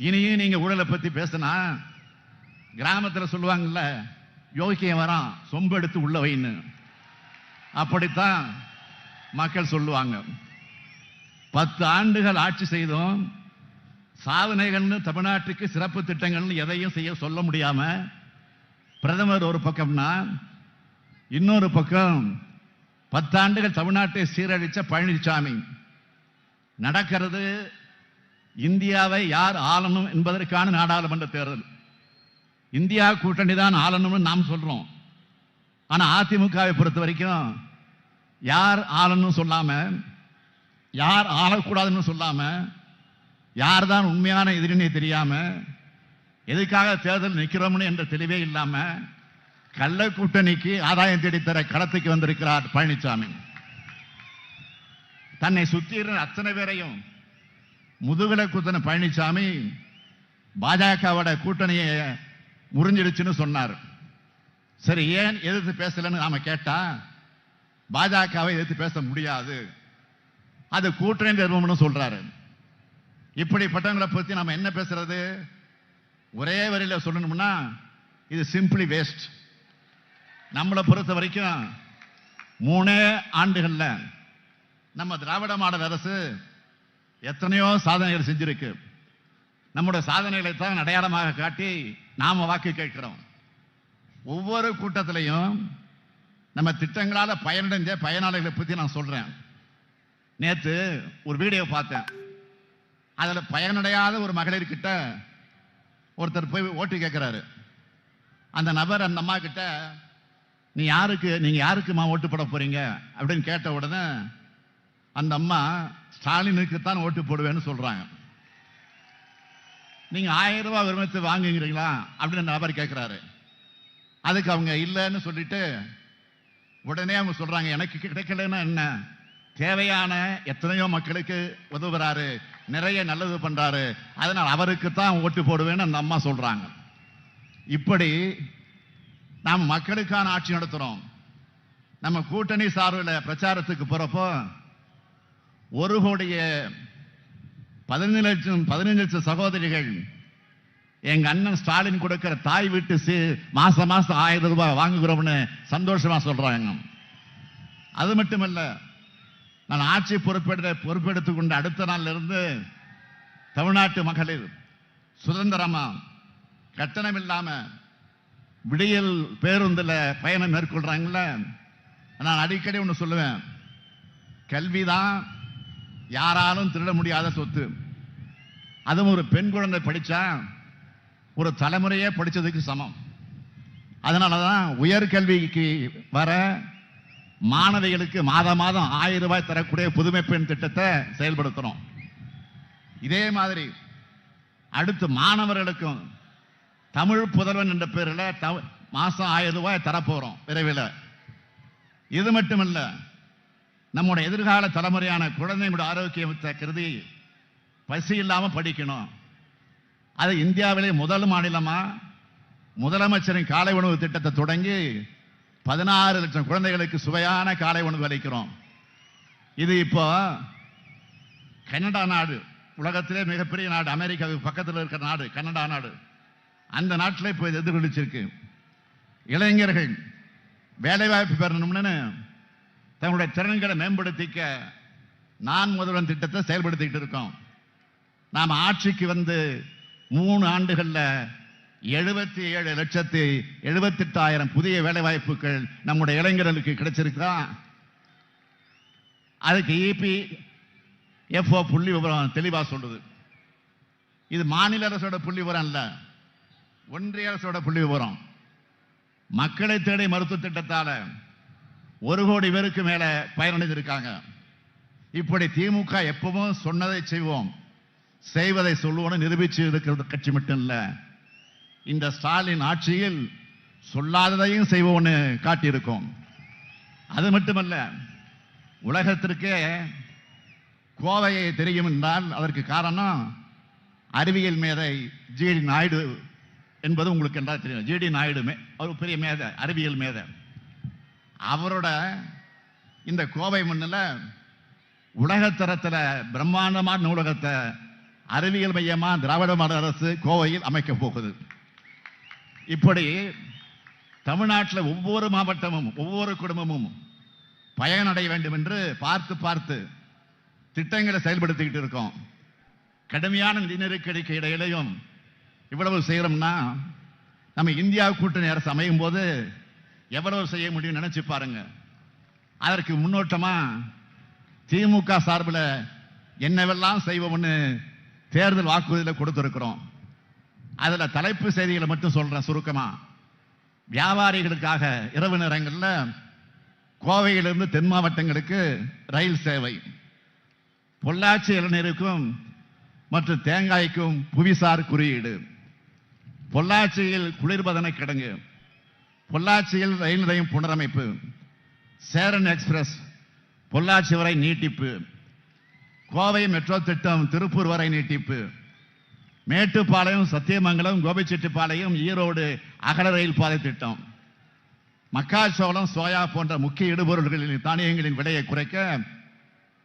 இனியும் நீங்க ஊழலை பத்தி பேசினா கிராமத்தில் சொல்லுவாங்கல்ல, யோகியம் வரான் சொம்பு எடுத்து உள்ள வைன்னு, அப்படித்தான் மக்கள் சொல்லுவாங்க. 10 ஆண்டுகள் ஆட்சி செய்தோம், சாதனைகள்னு தமிழ்நாட்டுக்கு சிறப்பு திட்டங்கள்னு எதையும் செய்ய சொல்ல முடியாம பிரதமர் ஒரு பக்கம்னா, இன்னொரு பக்கம் 10 ஆண்டுகள் தமிழ்நாட்டை சீரழிச்ச பழனிசாமி. நடக்கிறது இந்தியாவை யார் ஆளணும் என்பதற்கான நாடாளுமன்ற தேர்தல். இந்தியா கூட்டணி தான் ஆளணும்னு நாம் சொல்றோம். ஆனா அதிமுகவை பொறுத்த வரைக்கும் யார் ஆளணும் சொல்லாம, யார் ஆளக்கூடாதுன்னு சொல்லாம, யார் தான் உண்மையான எதிரினே தெரியாம, எதுக்காக தேர்தல் நிற்கிறோம்னு என்ற தெளிவே இல்லாம கள்ள கூட்டணிக்கு ஆதாயம் தேடித்தர களத்துக்கு வந்திருக்கிறார் பழனிசாமி. தன்னை சுற்றி அத்தனை பேரையும் முதுகலை குத்தன பழனிசாமி பாஜகவோட கூட்டணியை முறிஞ்சிடுச்சுன்னு சொன்னார். சரி, ஏன் எதிர்த்து பேசலன்னு நாம கேட்டா, பாஜகவை எதிர்த்து பேச முடியாது, அது கூட்டணி நிறுவனம் சொல்றாரு. இப்படிப்பட்டவங்களை பத்தி நாம என்ன பேசுறது? ஒரே வரியில சொல்லணும்னா இது சிம்பிளி வேஸ்ட். நம்மளை பொறுத்த வரைக்கும் 3 ஆண்டுகள்ல நம்ம திராவிட மாடல் அரசு எத்தனையோ சாதனைகள் செஞ்சிருக்கு. நம்முடைய சாதனைகளை தான் அடையாளமாக காட்டி நாம வாக்கு கேட்கிறோம். ஒவ்வொரு கூட்டத்திலையும் நம்ம திட்டங்களால பயனடைஞ்ச பயனாளிகளை பத்தி நான் சொல்றேன். நேத்து ஒரு வீடியோ பார்த்தேன். அதுல பயனடையாத ஒரு மகளிர் கிட்ட ஒருத்தர் போய் ஓட்டு கேட்கிறாரு. அந்த நபர் அந்த அம்மா கிட்ட நீங்க யாருக்குமா ஓட்டு போட போறீங்க அப்படின்னு கேட்ட உடனே அந்த அம்மா ஸ்டாலினுக்கு தான் ஓட்டு போடுவேன்னு சொல்றாங்க. நீங்க 1000 ரூபாய் விரும்பத்தை வாங்குகிறீங்களா அப்படின்னு அந்த நபர் கேட்கிறாரு. அதுக்கு அவங்க இல்லைன்னு சொல்லிட்டு உடனே அவங்க சொல்றாங்க, எனக்கு கிடைக்கலன்னா என்ன, தேவையான எத்தனையோ மக்களுக்கு உதவுறாரு, நிறைய நல்லது பண்றாரு, அதனால் அவருக்கு தான் ஓட்டு போடுவேன்னு அந்த அம்மா சொல்றாங்க. இப்படி நாம் மக்களுக்கான ஆட்சி நடத்துறோம். நம்ம கூட்டணி சார்பில் பிரச்சாரத்துக்கு போறப்போ 1,15 லட்சம் சகோதரிகள் எங்க அண்ணன் ஸ்டாலின் கொடுக்கிற தாய் வீட்டு மாசம் 1000 ரூபாய் வாங்குகிறோம்னு சந்தோஷமா சொல்றாங்க. அது மட்டுமல்ல, நான் ஆட்சி பொறுப்பெடுத்துக் கொண்ட அடுத்த நாள்ல இருந்து தமிழ்நாட்டு மகளிர் சுதந்திரமா கட்டணம் இல்லாம விடியல் பேருந்துல பயணம் மேற்கொள்றாங்கல்ல. நான் அடிக்கடி ஒன்று சொல்லுவேன், கல்விதான் யாராலும் திருட முடியாத சொத்து. அதுவும் ஒரு பெண் குழந்தை படிச்சா ஒரு தலைமுறையே படிச்சதுக்கு சமம். அதனாலதான் உயர்கல்விக்கு வர மாணவிகளுக்கு மாதம் 1000 ரூபாய் தரக்கூடிய புதுமை பெண் திட்டத்தை செயல்படுத்துறோம். இதே மாதிரி அடுத்து மாணவர்களுக்கும் தமிழ் புதல்வன் என்ற பேரில் மாசம் 1000 ரூபாய் தரப்போறோம் விரைவில். இது மட்டுமல்ல, நம்முடைய எதிர்கால தலைமுறையான குழந்தைகளுடைய ஆரோக்கியத்தை கருதி பசி இல்லாம படிக்கணும். அது இந்தியாவிலே முதல் மாநிலமா முதலமைச்சரின் காலை உணவு திட்டத்தை தொடங்கி 16 லட்சம் குழந்தைகளுக்கு சுவையான காலை உணவு அளிக்கிறோம். இது இப்போ கனடா நாடு, உலகத்திலே மிகப்பெரிய நாடு, அமெரிக்காவுக்கு பக்கத்தில் இருக்கிற நாடு கனடா நாடு, அந்த நாட்டில் இப்போ எதிர்கொள்ளிச்சிருக்கு. இளைஞர்கள் வேலைவாய்ப்பு பெறணும்னு தங்களுடைய திறன்களை மேம்படுத்திக்க நான் முதல்வன் திட்டத்தை செயல்படுத்திக்கிட்டு இருக்கோம். நாம் ஆட்சிக்கு வந்து 3 ஆண்டுகள்ல 77,78,000 புதிய வேலைவாய்ப்புகள் நம்முடைய இளைஞர்களுக்கு கிடைச்சிருக்கா. அதுக்கு EPFO புள்ளி விவரம் தெளிவா சொல்லுது. இது மாநில அரசோட புள்ளி விவரம் இல்ல, ஒன்றிய அரசோட புள்ளி விவரம். மக்களை தேடி மருத்துவ திட்டத்தால 1 கோடி பேருக்கு மேல பயனடைந்திருக்காங்க. இப்படி திமுக எப்பவும் சொன்னதை செய்வோம், செய்வதை சொல்லுவோம் நிரூபிச்சு இருக்கிறது கட்சி மட்டும் இல்ல, இந்த ஸ்டாலின் ஆட்சியில் சொல்லாததையும் செய்வோம்னு காட்டியிருக்கோம். அது மட்டுமல்ல, உலகத்திற்கே கோவையை தெரியும் என்றால் அதற்கு காரணம் அறிவியல் மேதை ஜிடி நாயுடு என்பது உங்களுக்கு என்றால் தெரியும். ஜிடி நாயுடு ஒரு பெரிய மேதை, அறிவியல் மேதை. அவரோட இந்த கோவை மண்ணில் உலகத்தரத்தில் பிரம்மாண்டமான நூலகத்தை அறிவியல் மையமா திராவிட மாடல் அரசு கோவையில் அமைக்க போகுது. இப்படி தமிழ்நாட்டில் ஒவ்வொரு மாவட்டமும் ஒவ்வொரு குடும்பமும் பயனடைய வேண்டும் என்று பார்த்து திட்டங்களை செயல்படுத்திக்கிட்டு இருக்கோம். கடுமையான நிதி நெருக்கடிக்கு இடையிலையும் இவ்வளவு செய்யறோம்னா நம்ம இந்தியா கூட்டணி அரசு அமையும் போது எவ்வளவு செய்ய முடியும் நினைச்சு பாருங்க. அதற்கு முன்னோட்டமா திமுக சார்பில் என்னவெல்லாம் செய்வோம்னு தேர்தல் வாக்குறுதியில் கொடுத்திருக்கிறோம். அதுல தலைப்பு செய்திகளை மட்டும் சொல்றேன் சுருக்கமா. வியாபாரிகளுக்காக இரவு நேரங்களில் கோவையிலிருந்து தென் மாவட்டங்களுக்கு ரயில் சேவை, பொள்ளாச்சி இளநீருக்கும் மற்றும் தேங்காய்க்கும் புவிசார் குறியீடு, பொள்ளாச்சியில் குளிர்பதன கிடங்கு, பொள்ளாச்சியில் ரயில் நிலையம் புனரமைப்பு, சேரன் எக்ஸ்பிரஸ் பொள்ளாச்சி வரை நீட்டிப்பு, கோவை மெட்ரோ திட்டம் திருப்பூர் வரை நீட்டிப்பு, மேட்டுப்பாளையம் சத்தியமங்கலம் கோபிச்செட்டிப்பாளையம் ஈரோடு அகல ரயில் பாதை திட்டம், மக்காச்சோளம் சோயா போன்ற முக்கிய இடுபொருள்களின் தானியங்களின் விலையை குறைக்க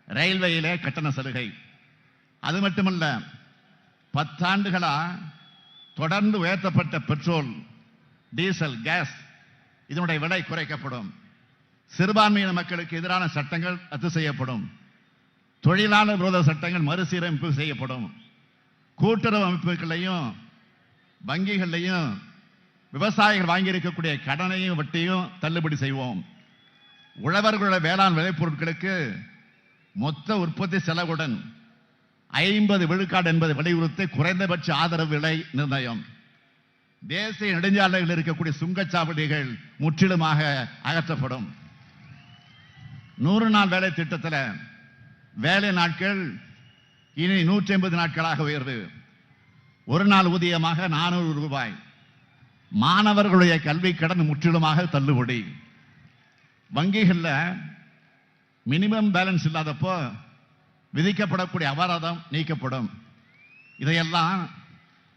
ரயில்வேயிலே கட்டண சலுகை. அது மட்டுமல்ல, 10 ஆண்டுகளா தொடர்ந்து உயர்த்தப்பட்ட பெட்ரோல், டீசல், கேஸ் இதனுடைய விலை குறைக்கப்படும். சிறுபான்மையின மக்களுக்கு எதிரான சட்டங்கள் ரத்து செய்யப்படும். தொழிலாளர் விரோத சட்டங்கள் மறுசீரமைப்பு செய்யப்படும். கூட்டுறவு அமைப்புகளையும் வங்கிகளையும் விவசாயிகள் வாங்கியிருக்கக்கூடிய கடனையும் வட்டியும் தள்ளுபடி செய்வோம். உழவர்களுடைய வேளாண் விளைபொருட்களுக்கு மொத்த உற்பத்தி செலவுடன் 50 விழுக்காடு என்பதை வலியுறுத்தி குறைந்தபட்ச ஆதரவு விலை நிர்ணயம். தேசிய நெடுஞ்சாலைகளில் இருக்கக்கூடிய சுங்கச்சாவடிகள் முற்றிலுமாக அகற்றப்படும். 100 நாள் வேலை திட்டத்தில் வேலை நாட்கள் இனி 150 நாட்களாக உயர்வு. ஒரு நாள் ஊதியமாக 400 ரூபாய். மாணவர்களுடைய கல்வி கடன் முற்றிலுமாக தள்ளுபடி. வங்கிகளில் மினிமம் பேலன்ஸ் இல்லாதப்போ விதிக்கப்படக்கூடிய அபராதம் நீக்கப்படும். இதையெல்லாம்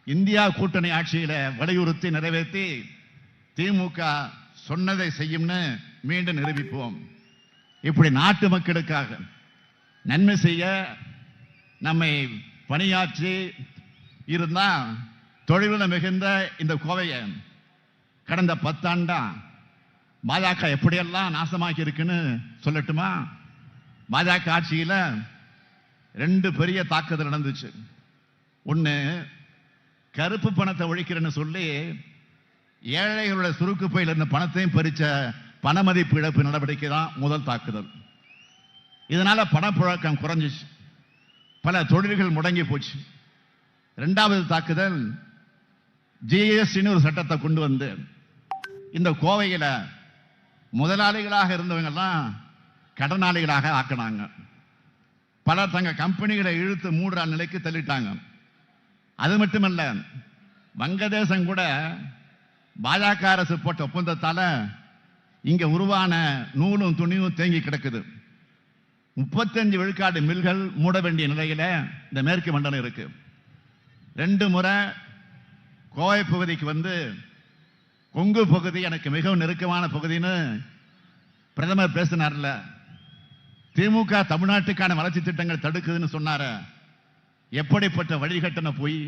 இந்தியா கூட்டணி ஆட்சியில வலியுறுத்தி நிறைவேற்றி திமுக சொன்னதை செய்யும்னு மீண்டும் நிரூபிப்போம். இப்படி நாட்டு மக்களுக்காக நன்மை செய்ய நம்மை பணியாற்றி இருந்தா தொழிலுடன் மிகுந்த இந்த கோவையை கடந்த 10 ஆண்டா பாஜக எப்படியெல்லாம் நாசமாக்கி இருக்குன்னு சொல்லட்டுமா? பாஜக ஆட்சியில 2 பெரிய தாக்குதல் நடந்துச்சு. ஒண்ணு, கருப்பு பணத்தை ஒழிக்கிறேன்னு சொல்லி ஏழைகளுடைய சுருக்கு பையில் இருந்த பணத்தையும் பறிச்ச பணமதிப்பு இழப்பு நடவடிக்கை தான் முதல் தாக்குதல். இதனால பணப்புழக்கம் குறைஞ்சிச்சு, பல தொழில்கள் முடங்கி போச்சு. 2வது தாக்குதல், ஜிஎஸ்டின்னு ஒரு சட்டத்தை கொண்டு வந்து இந்த கோவையில முதலாளிகளாக இருந்தவங்கெல்லாம் கடனாளிகளாக ஆக்கினாங்க. பலர் தங்க கம்பெனிகளை இழுத்து மூடுற நிலைக்கு தள்ளிட்டாங்க. அது மட்டுமல்ல, வங்கதேசம் கூட பாஜக அரசு போட்ட ஒப்பந்தத்தால இங்க உருவான நூலும் துணியும் தேங்கி கிடக்குது. 35 விழுக்காடு மில்கள் மூட வேண்டிய நிலையில இந்த மேற்கு மண்டலம் இருக்கு. 2 முறை கோவை பகுதிக்கு வந்து கொங்கு பகுதி எனக்கு மிகவும் நெருக்கமான பகுதின்னு பிரதமர் பேசினார்ல. திமுக தமிழ்நாட்டுக்கான வளர்ச்சி திட்டங்கள் தடுக்குதுன்னு சொன்னார. எப்படிப்பட்ட வழிகட்டண போய்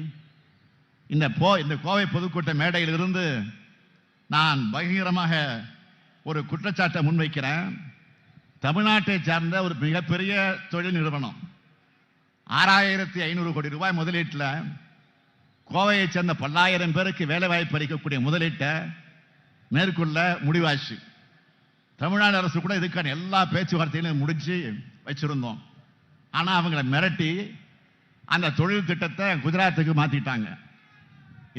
இந்த கோவை பொதுக்கூட்ட மேடையில் இருந்து நான் பகிரமாக ஒரு குற்றச்சாட்டை முன்வைக்கிறேன். தமிழ்நாட்டை சார்ந்த ஒரு மிகப்பெரிய தொழில் நிறுவனம் 6500 கோடி ரூபாய் முதலீட்டில் கோவையை சேர்ந்த 10,000 பேருக்கு வேலை வாய்ப்பு அளிக்கக்கூடிய முதலீட்டை மேற்கொள்ள முடிவாச்சு. தமிழ்நாடு அரசு கூட இதுக்கான எல்லா பேச்சுவார்த்தைகளையும் முடிச்சு வச்சிருந்தோம். ஆனா அவங்களை மிரட்டி அந்த தொழில் திட்டத்தை குஜராத்துக்கு மாத்திட்டாங்க.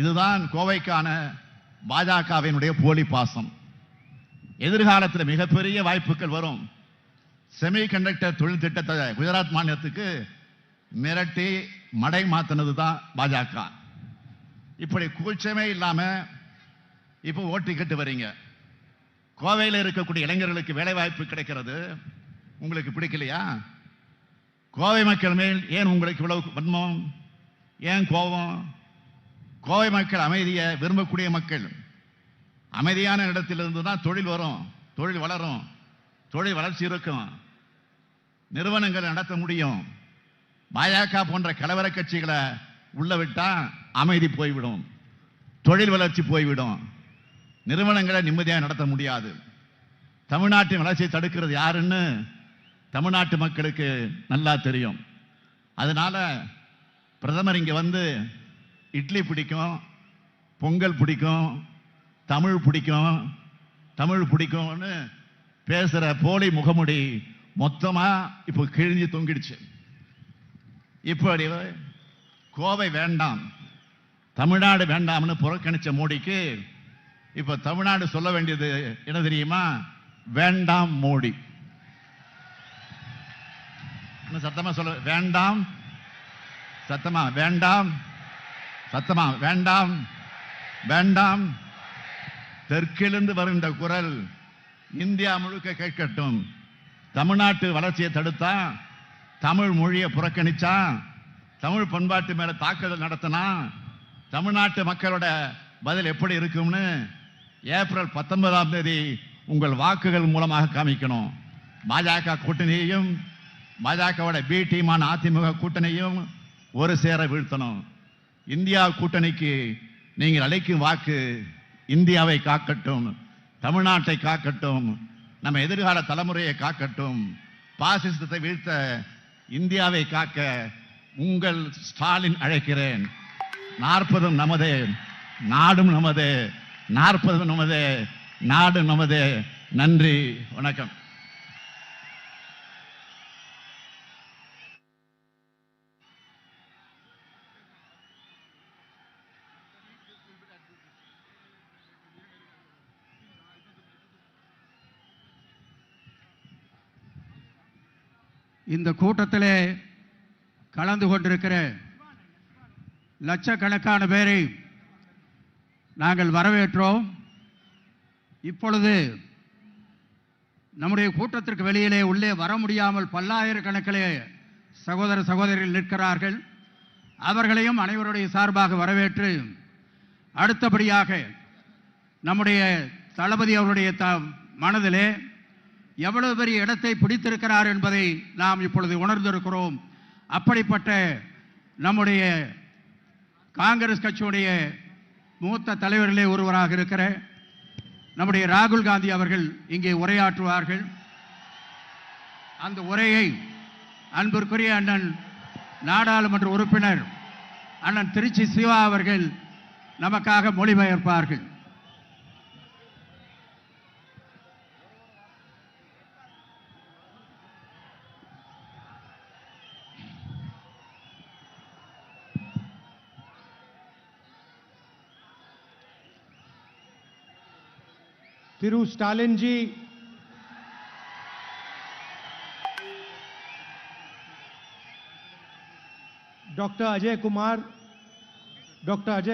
இதுதான் கோவைக்கான பாஜகவினுடைய போலி பாசம். எதிர்காலத்தில் மிகப்பெரிய வாய்ப்புகள் வரும். செமி கண்டக்டர் தொழில் திட்டத்தை குஜராத் மாநிலத்துக்கு மிரட்டி மடை மாத்தினது தான் பாஜக. இப்படி கூச்சமே இல்லாம இப்போ ஓட்டிக்கிட்டு வரீங்க. கோவையில் இருக்கக்கூடிய இளைஞர்களுக்கு வேலை வாய்ப்பு கிடைக்கிறது உங்களுக்கு பிடிக்கலையா? கோவை மக்கள் மேல் ஏன் உங்களுக்கு இவ்வளவு வன்மம், ஏன் கோபம்? கோவை மக்கள் அமைதியை விரும்பக்கூடிய மக்கள். அமைதியான இடத்திலிருந்து தான் தொழில் வரும், தொழில் வளரும், தொழில் வளர்ச்சி இருக்கும், நிறுவனங்களை நடத்த முடியும். பாஜக போன்ற கலவர கட்சிகளை உள்ள விட்டா அமைதி போய்விடும், தொழில் வளர்ச்சி போய்விடும், நிறுவனங்களை நிம்மதியாக நடத்த முடியாது. தமிழ்நாட்டின் வளர்ச்சியை தடுக்கிறது யாருன்னு தமிழ்நாட்டு மக்களுக்கு நல்லா தெரியும். அதனால பிரதமர் இங்க வந்து இட்லி பிடிக்கும், பொங்கல் பிடிக்கும், தமிழ் பிடிக்கும், தமிழ் பிடிக்கும்னு பேசுற போலி முகமுடி மொத்தமா இப்போ கிழிஞ்சு தொங்கிடுச்சு. இப்படி கோவை வேண்டாம், தமிழ்நாடு வேண்டாம்னு புறக்கணிச்ச மோடிக்கு இப்ப தமிழ்நாடு சொல்ல வேண்டியது என்ன தெரியுமா? வேண்டாம் மோடி. சத்தமா சொல்ல வேண்டாம், சத்தமா வேண்டாம், சத்தமா வேண்டாம், வேண்டாம். தெற்கிலிருந்து வருகின்ற குரல் இந்தியா முழுக்க கேட்கட்டும். தமிழ்நாட்டு வளர்ச்சியை தடுத்தா, தமிழ் மொழியை புறக்கணிச்சா, தமிழ் பண்பாட்டு மேல தாக்குதல் நடத்தினா தமிழ்நாட்டு மக்களோட பதில் எப்படி இருக்கும்னு ஏப்ரல் 19ஆம் தேதி உங்கள் வாக்குகள் மூலமாக காமிக்கணும். பாஜக கூட்டணியையும் பாஜகவோட பி டீமான அதிமுக கூட்டணியும் ஒரு சேர வீழ்த்தணும். இந்தியா கூட்டணிக்கு நீங்கள் அளிக்கும் வாக்கு இந்தியாவை காக்கட்டும், தமிழ்நாட்டை காக்கட்டும், நம்ம எதிர்கால தலைமுறையை காக்கட்டும், பாசிசத்தை வீழ்த்த இந்தியாவை காக்க உங்கள் ஸ்டாலின் அழைக்கிறேன். 40 நமதே, நாடும் நமதே, 40 நமதே, நாடு நமதே. நன்றி, வணக்கம். இந்த கூட்டத்திலே கலந்து கொண்டிருக்கிற லட்சக்கணக்கான பேரை நாங்கள் வரவேற்றோம். இப்பொழுது நம்முடைய கூட்டத்திற்கு வெளியிலே உள்ளே வர முடியாமல் பல்லாயிரக்கணக்கிலே சகோதர சகோதரிகள் நிற்கிறார்கள். அவர்களையும் அனைவருடைய சார்பாக வரவேற்று அடுத்தபடியாக நம்முடைய தளபதி அவருடைய மனதிலே எவ்வளவு பெரிய இடத்தை பிடித்திருக்கிறார் என்பதை நாம் இப்பொழுது உணர்ந்திருக்கிறோம். அப்படிப்பட்ட நம்முடைய காங்கிரஸ் கட்சியுடைய மூத்த தலைவர்களே ஒருவராக இருக்கிற நம்முடைய ராகுல் காந்தி அவர்கள் இங்கே உரையாற்றுவார்கள். அந்த உரையை அன்பிற்குரிய அண்ணன் நாடாளுமன்ற உறுப்பினர் அண்ணன் திருச்சி சிவா அவர்கள் நமக்காக மொழிபெயர்ப்பார்கள். Thiru Stalin ji, Dr. Ajay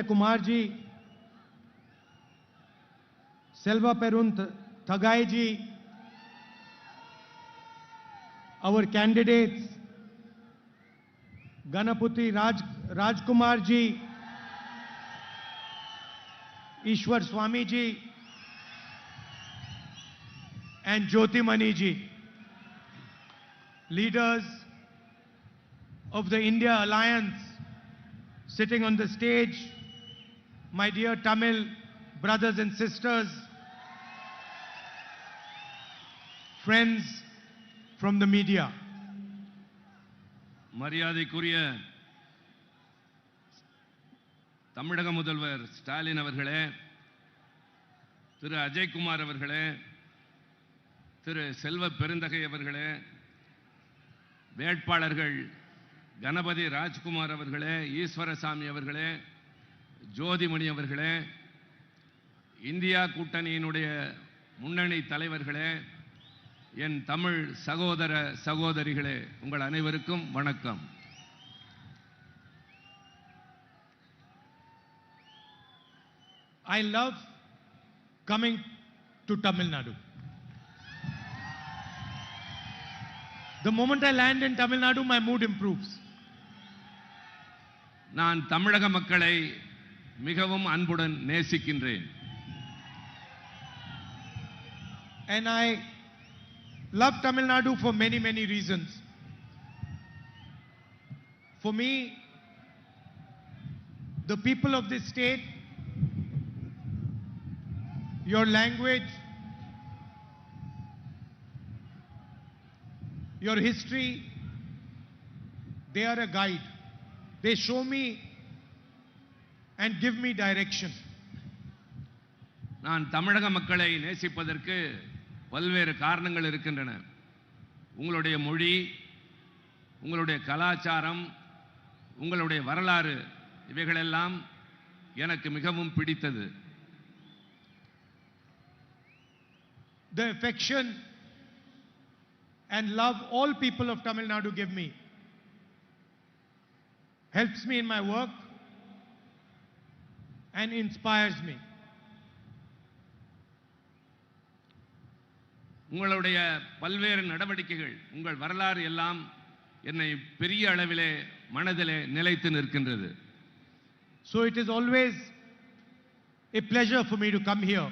Kumar ji, Selva Perun Thagai ji, our candidates, Ganapati Rajkumar ji, Ishwar Swami ji, and Jyotimani ji, leaders of the India Alliance sitting on the stage, my dear Tamil brothers and sisters, friends from the media. மரியாதைக்குரிய தமிழக முதல்வர் ஸ்டாலின் அவர்களே, திரு அஜய்குமார் அவர்களே, திரு செல்வ பெருந்தகை அவர்களே, வேட்பாளர்கள் கணபதி ராஜ்குமார் அவர்களே, ஈஸ்வரசாமி அவர்களே, ஜோதிமணி அவர்களே, இந்தியா கூட்டணியினுடைய முன்னணி தலைவர்களே, என் தமிழ் சகோதர சகோதரிகளே, உங்கள் அனைவருக்கும் வணக்கம். I love coming to Tamil Nadu. The moment I land in Tamil Nadu, my mood improves. நான் தமிழக மக்களை மிகவும் அன்புடன் நேசிக்கின்றேன். And I love Tamil Nadu for many, many reasons. For me, the people of this state, your language, your history, they are a guide. They show me and give me direction. நான் தமிழக மக்களை நேசிப்பதற்கு பல்வேறு காரணங்கள் இருக்கின்றன. உங்களுடைய மொழி, உங்களுடைய கலாச்சாரம், உங்களுடைய வரலாறு, இவைகளெல்லாம் எனக்கு மிகவும் பிடித்தது. The affection and love all people of Tamil Nadu give me helps me in my work and inspires me. உங்களுடைய பல்வேறு நடவடிக்கைகள், உங்கள் வரலாறு எல்லாம் என்னை பெரிய அளவிலே மனதிலே நிலைத்து நிற்கின்றது. So it is always a pleasure for me to come here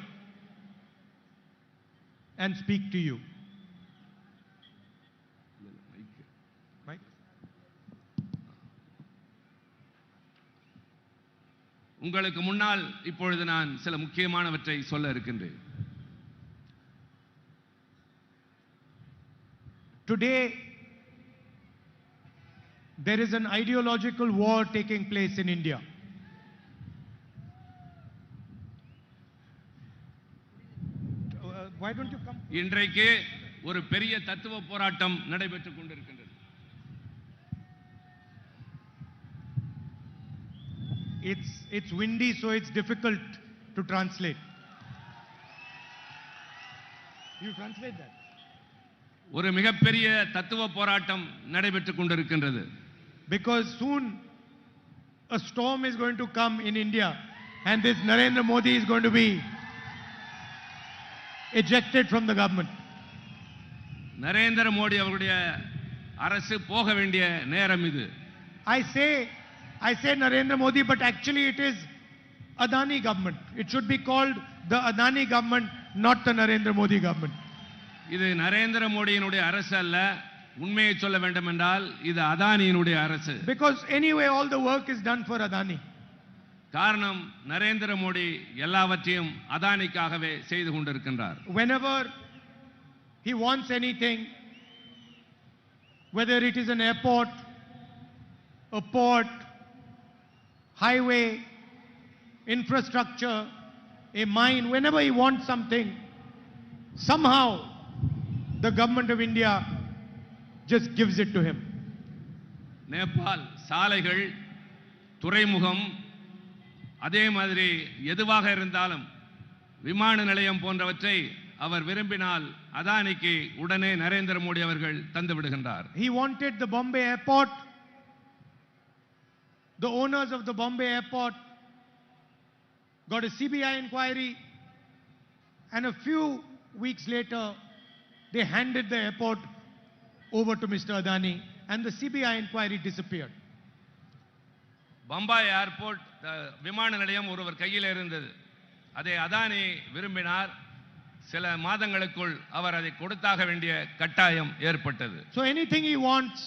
and speak to you. Mike? உங்களுக்கு முன்னால் இப்பொழுது நான் சில முக்கியமானவற்றை சொல்ல இருக்கின்றேன். Today, there is an ideological war taking place in India. Why don't you come? இன்றைக்கு ஒரு பெரிய தத்துவ போராட்டம் நடைபெற்றுக் கொண்டிருக்கின்றது. It's windy, so it's difficult to translate. You translate that. ஒரு மிகப்பெரிய தத்துவ போராட்டம் நடைபெற்றுக் கொண்டிருக்கின்றது. Because soon a storm is going to come in India and this Narendra Modi is going to be ejected from the government. Narendra Modi அவர்களுடைய அரசு போக வேண்டிய நேரம் இது. I say Narendra Modi, but actually it is Adani government. It should be called the Adani government, not the Narendra Modi government. இது நரேந்திர மோடியினுடைய அரசு அல்ல, உண்மையை சொல்ல வேண்டும் என்றால் இது அதானியினுடைய அரசு. Because anyway all the work is done for Adani. காரணம் நரேந்திர மோடி எல்லாவற்றையும் அதானிக்காகவே செய்து கொண்டிருக்கின்றார். Whenever he wants anything, whether it is an airport, a port, highway, infrastructure, a mine, whenever he wants something, somehow the government of India just gives it to him. Nepal சாலைகள், துறைமுகம், அதே மாதிரி எதுவாக இருந்தாலும் விமான நிலையம் போன்றவற்றை அவர் விரும்பினால் அதானிக்கு உடனே நரேந்திர மோடி அவர்கள் தந்து விடுகின்றார். He wanted the Bombay airport. The owners of the Bombay airport got a CBI inquiry, and a few weeks later they handed the airport over to Mr. Adani and the CBI inquiry disappeared. Bombay airport விமான நிலையம் ஒருவர் கையில் இருந்தது. அதை அதானி விரும்பினார். சில மாதங்களுக்குள் அவர் அதை கொடுத்தாக வேண்டிய கட்டாயம் ஏற்பட்டது. So anything he wants,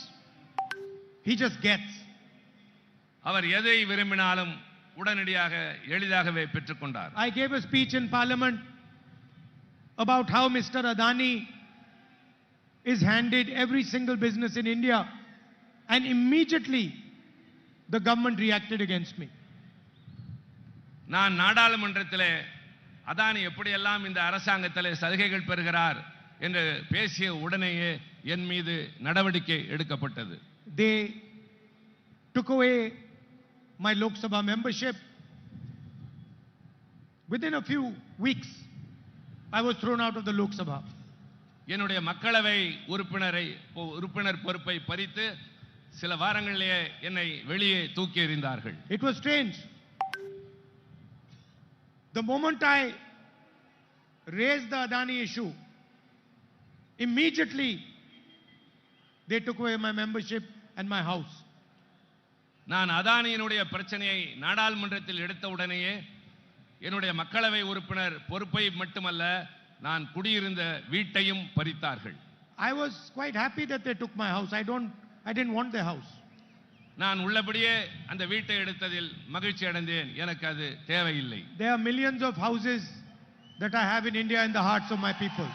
he just gets. அவர் எதை விரும்பினாலும் உடனடியாக எளிதாகவே பெற்றுக்கொண்டார். I gave a speech in Parliament about how Mr. Adani is handed every single business in India, and immediately the government reacted against me. நான் நாடாளுமன்றத்திலே அதானி எப்படியெல்லாம் இந்த அரசாங்கத்திலே சலுகைகள் பெறுகிறார் என்று பேசிய உடனேயே என் மீது நடவடிக்கை எடுக்கப்பட்டது. They took away my Lok Sabha membership. Within a few weeks, I was thrown out of the Lok Sabha. என்னுடைய மக்களவை உறுப்பினர் பொறுப்பை பறித்து சில வாரங்களிலேயே என்னை வெளியே தூக்கி எறிந்தார்கள். It was strange. The moment I raised the Adani issue, immediately they took away my membership and my house. நான் அதானியினுடைய பிரச்சனையை நாடாளுமன்றத்தில் எடுத்த உடனேயே என்னுடைய மக்களவை உறுப்பினர் பொறுப்பை மட்டுமல்ல, நான் குடியிருந்த வீட்டையும் பறித்தார்கள். I was quite happy that they took my house. I didn't want the house. நான் உள்ளபடியே அந்த வீட்டை எடுத்ததில் மகிழ்ச்சி அடைந்தேன். எனக்கு அது தேவையில்லை. There are millions of houses that I have in India in the hearts of my people.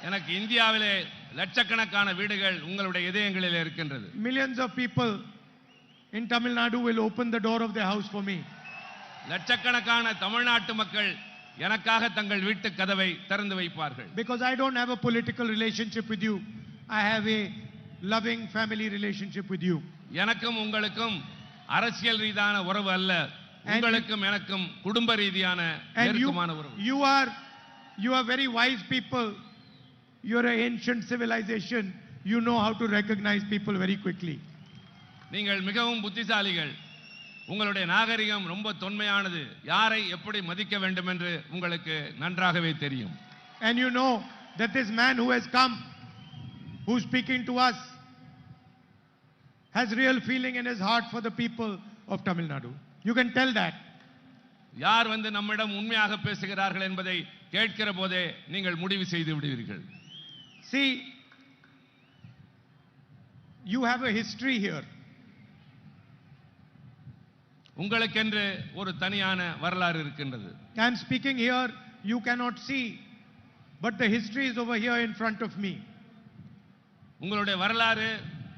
எனக்கு இந்தியாவிலே லட்சக்கணக்கான வீடுகள் உங்களுடைய இதயங்களில் இருக்கின்றது. Millions of people in Tamil Nadu will open the door of their house for me. லட்சக்கணக்கான தமிழ்நாட்டு மக்கள் எனக்காக தங்கள் வீட்டு கதவை திறந்து வைப்பார்கள். Because I don't have a political relationship with you. I have a loving family relationship with you. எனக்கும் உங்களுக்கும் அரசியல் ரீதியான உறவு அல்ல, உங்களுக்கும் எனக்கும் குடும்ப ரீதியான நெருக்கமான உறவு. You are very wise people. You are an ancient civilization. You know how to recognize people very quickly. நீங்கள் மிகவும் புத்திசாலிகள். உங்களுடைய நாகரிகம் ரொம்ப தொன்மையானது. யாரை எப்படி மதிக்க வேண்டும் என்று உங்களுக்கு நன்றாகவே தெரியும். And you know that this man who has come, who's speaking to us, has real feeling in his heart for the people of Tamil Nadu. You can tell that. யார் வந்து நம்மிடம் உண்மையாக பேசுகிறார்கள் என்பதை கேட்கிற போதே நீங்கள் முடிவு செய்து விடுவீர்கள். See, you have a history here. உங்களுக்கென்று ஒரு தனியான வரலாறு இருக்கின்றது. I am speaking here, you cannot see, but the history is over here in front of me. உங்களுடைய வரலாறு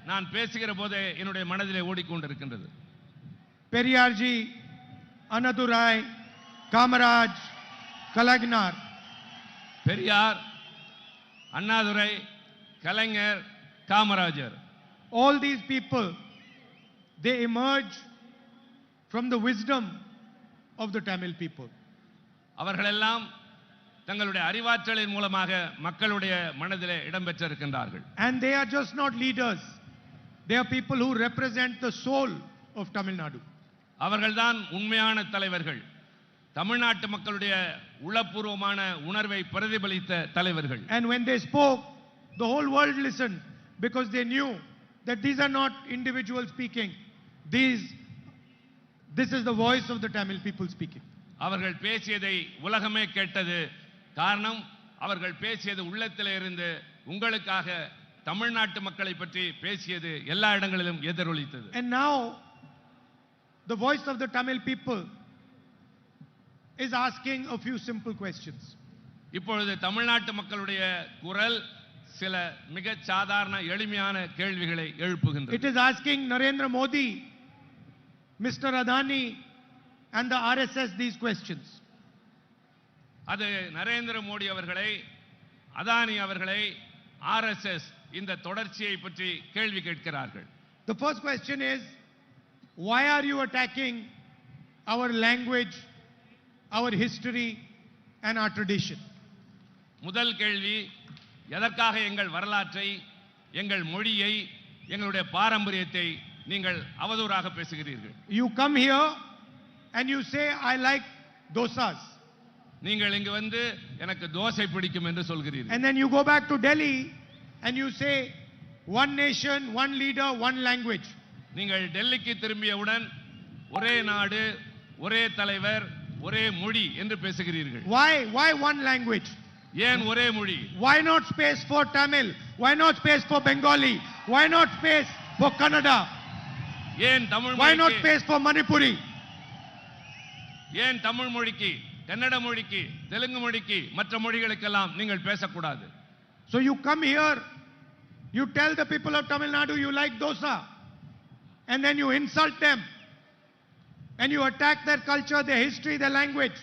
நான் பேசுகிற போதே என்னுடைய மனதிலே ஓடிக்கொண்டிருக்கின்றது. Periyarji, Anadurai, Kamaraj, Kalagnar. Periyar, Annadurai, Kalaignar, Kamarajar. All these people, they emerge from the wisdom of the Tamil people. அவர்களெல்லாம் தங்களுடைய அறிவாற்றலின் மூலமாக மக்களுடைய மனதிலே இடம்பெற்றிருக்கின்றார்கள். And they are just not leaders. They are people who represent the soul of Tamil Nadu. அவர்கள்தான் உண்மையான தலைவர்கள். தமிழ்நாட்டு மக்களுடைய உளப்பூர்வமான உணர்வை பிரதிபலித்த தலைவர்கள். And when they spoke, the whole world listened because they knew that these are not individuals speaking. This is the voice of the Tamil people speaking. அவர்கள் பேசியதை உலகமே கேட்டது. காரணம் அவர்கள் பேசியது உள்ளத்திலே இருந்து உங்களுக்காக தமிழ்நாட்டு மக்களை பற்றி பேசியது எல்லா இடங்களிலும் எதிரொலித்தது. And now the voice of the Tamil people is asking a few simple questions. இப்பொழுது தமிழ்நாட்டு மக்களுடைய குரல் சில மிக சாதாரண எளிமையான கேள்விகளை எழுப்புகின்றது. It is asking Narendra Modi, Mr. Adani and the RSS these questions. அது நரேந்திர மோடி அவர்களை, அதானி அவர்களை, ஆர்எஸ்எஸ் இந்த தொடர்ச்சியை பற்றி கேள்வி கேட்கிறார்கள். The first question is, why are you attacking our language, our history and our tradition? முதல் கேள்வி, எதற்காக எங்கள் வரலாற்றை, எங்கள் மொழியை, எங்களுடைய பாரம்பரியத்தை நீங்கள் அவதூறாக பேசுகிறீர்கள்? You come here and you say, I like dosas. நீங்கள் இங்கு வந்து எனக்கு தோசை பிடிக்கும் என்று சொல்கிறீர்கள். And then you go back to Delhi and you say, one nation, one leader, one language. நீங்கள் டெல்லிக்கு திரும்பியவுடன் ஒரே நாடு, ஒரே தலைவர், ஒரே மொழி என்று பேசுகிறீர்கள். Why one language? ஏன் ஒரே மொழி? Why not space for Tamil? Why not space for Bengali? Why not space for Kannada? ஏன் தமிழ் Why not மொழிக்கு, space for Manipuri? ஏன் தமிழ் மொழிக்கு, கன்னட மொழிக்கு, தெலுங்கு மொழிக்கு, மற்ற மொழிகளுக்கெல்லாம் நீங்கள் பேசக்கூடாது? So you come here, you tell the people of Tamil Nadu you like dosa, and then you insult them, and you attack their culture, their history, their language.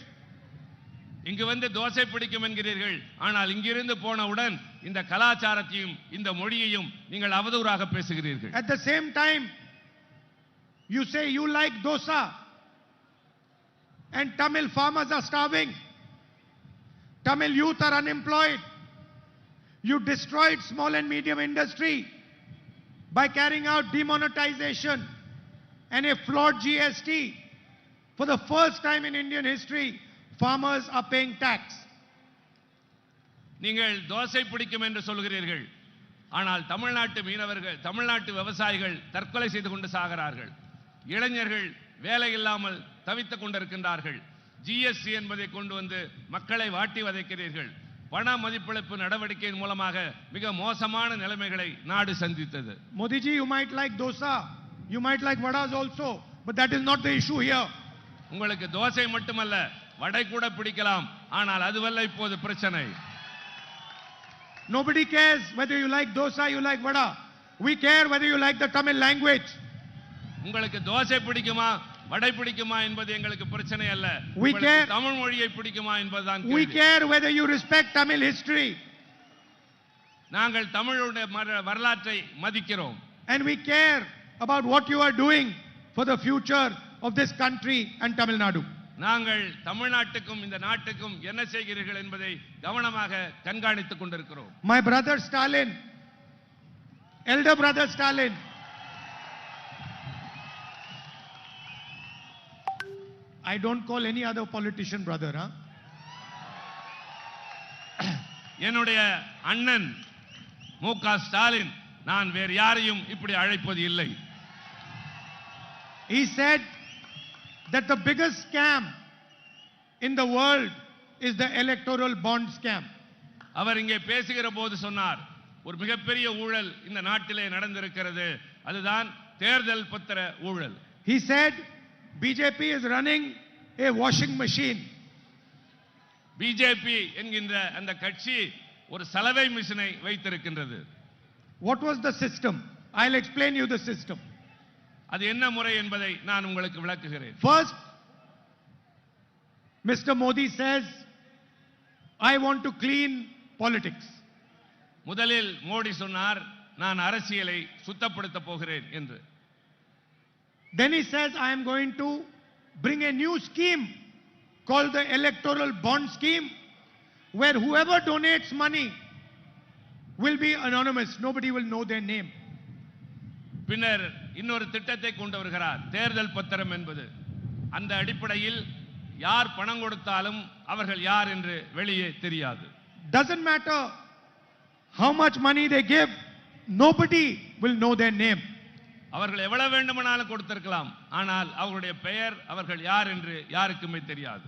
இங்கு வந்து தோசை பிடிக்கும் என்கிறீர்கள், ஆனால் இங்கிருந்து போனவுடன் இந்த கலாச்சாரத்தையும் இந்த மொழியையும் நீங்கள் அவதூறாக பேசுகிறீர்கள். At the same time, you say you like dosa, and Tamil farmers are starving. Tamil youth are unemployed. You destroyed small and medium industry by carrying out demonetization and a flawed GST. For the first time in Indian history, farmers are paying tax. நீங்கள் தோசை பிடிக்கும் என்று சொல்கிறீர்கள், ஆனால் தமிழ்நாட்டு மீனவர்கள், தமிழ்நாட்டு விவசாயிகள் தற்கொலை செய்து கொண்டு சாகிறார்கள். இளைஞர்கள் வேலை இல்லாமல் தவித்துக் கொண்டிருக்கின்றார்கள். ஜிஎஸ்டி என்பதை கொண்டு வந்து மக்களை வாட்டி வதைக்கிறீர்கள். பண மதிப்பிழப்பு நடவடிக்கையின் மூலமாக மிக மோசமான நிலைமைகளை நாடு சந்தித்தது. Modi ji, you might like dosa, you might like vadas also, but that is not the issue here. உங்களுக்கு தோசை மட்டுமல்ல, வடை கூட பிடிக்கலாம், ஆனால் அதுவல்ல இப்போது பிரச்சனை. Nobody cares whether you like dosa, you like vada. We care whether you like the Tamil language. உங்களுக்கு தோசை பிடிக்குமா, வடை பிடிக்குமா என்பது எங்களுக்கு பிரச்சனை அல்ல. We உங்களுக்கு care- தமிழ் மொழியை பிடிக்குமா என்பதுதான் We கேள்வி. care whether you respect Tamil history. நாங்கள் தமிழுடைய வரலாற்றை மதிக்கிறோம். And we care about what you are doing for the future of this country and Tamil Nadu. நாங்கள் தமிழ்நாட்டுக்கும் இந்த நாட்டுக்கும் என்ன செய்கிறீர்கள் என்பதை கவனமாக கண்காணித்துக் கொண்டிருக்கிறோம். My brother Stalin, elder brother Stalin, I don't call any other politician brother, huh? என்னுடைய அண்ணன் மு.க. ஸ்டாலின், நான் வேறு யாரையும் இப்படி அழைப்பது இல்லை. He said that the biggest scam in the world is the electoral bond scam. அவர் இங்கே பேசுகிற போது சொன்னார், ஒரு மிகப்பெரிய ஊழல் இந்த நாட்டிலே நடந்திருக்கிறது, அதுதான் தேர்தல் பத்திர ஊழல். He said BJP is running a washing machine. BJP என்கின்ற அந்த கட்சி ஒரு சலவை மிஷினை வைத்திருக்கின்றது. What was the system? I'll explain you the system. அது என்ன முறை என்பதை நான் உங்களுக்கு விளக்குகிறேன். First, Mr. Modi says, I want to clean politics. முதலில் மோடி சொன்னார், நான் அரசியலை சுத்தப்படுத்த போகிறேன் என்று. Then he says, I am going to bring a new scheme called the electoral bond scheme, where whoever donates money will be anonymous. Nobody will know their name. பின்னர் இன்னொரு திட்டத்தை கொண்டு வருகிறார், தேர்தல் பத்திரம் என்பது. அந்த அடிப்படையில் யார் பணம் கொடுத்தாலும் அவர்கள் யார் என்று வெளியே தெரியாது. Doesn't matter how much money they give, nobody will know their name. அவர்கள் எவ்வளவு வேண்டுமானாலும் கொடுத்திருக்கலாம், ஆனால் அவர்களுடைய பெயர் அவர்கள் யார் என்று யாருக்குமே தெரியாது.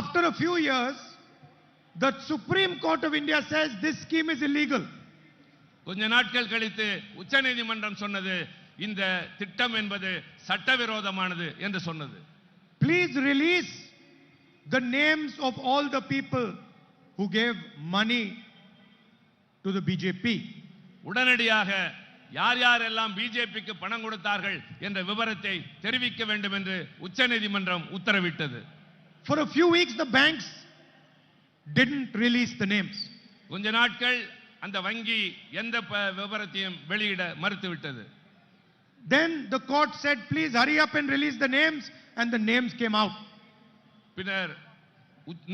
After a few years, the Supreme Court of India says this scheme is illegal. கொஞ்ச நாட்கள் கழித்து உச்சநீதிமன்றம் சொன்னது இந்த திட்டம் என்பது சட்டவிரோதமானது என்று சொன்னது. Please release the names of all the people who gave money to the BJP. உடனடியாக யார் யாரெல்லாம் பிஜேபிக்கு பணம் கொடுத்தார்கள் என்ற விவரத்தை தெரிவிக்க வேண்டும் என்று உச்சநீதிமன்றம் உத்தரவிட்டது. For a few weeks, the banks didn't release the names. கொஞ்ச நாட்கள் அந்த வங்கி எந்த விவரத்தையும் வெளியிட மறுத்துவிட்டது. Then the court said, please hurry up and release the names, and the names came out. பின்னர்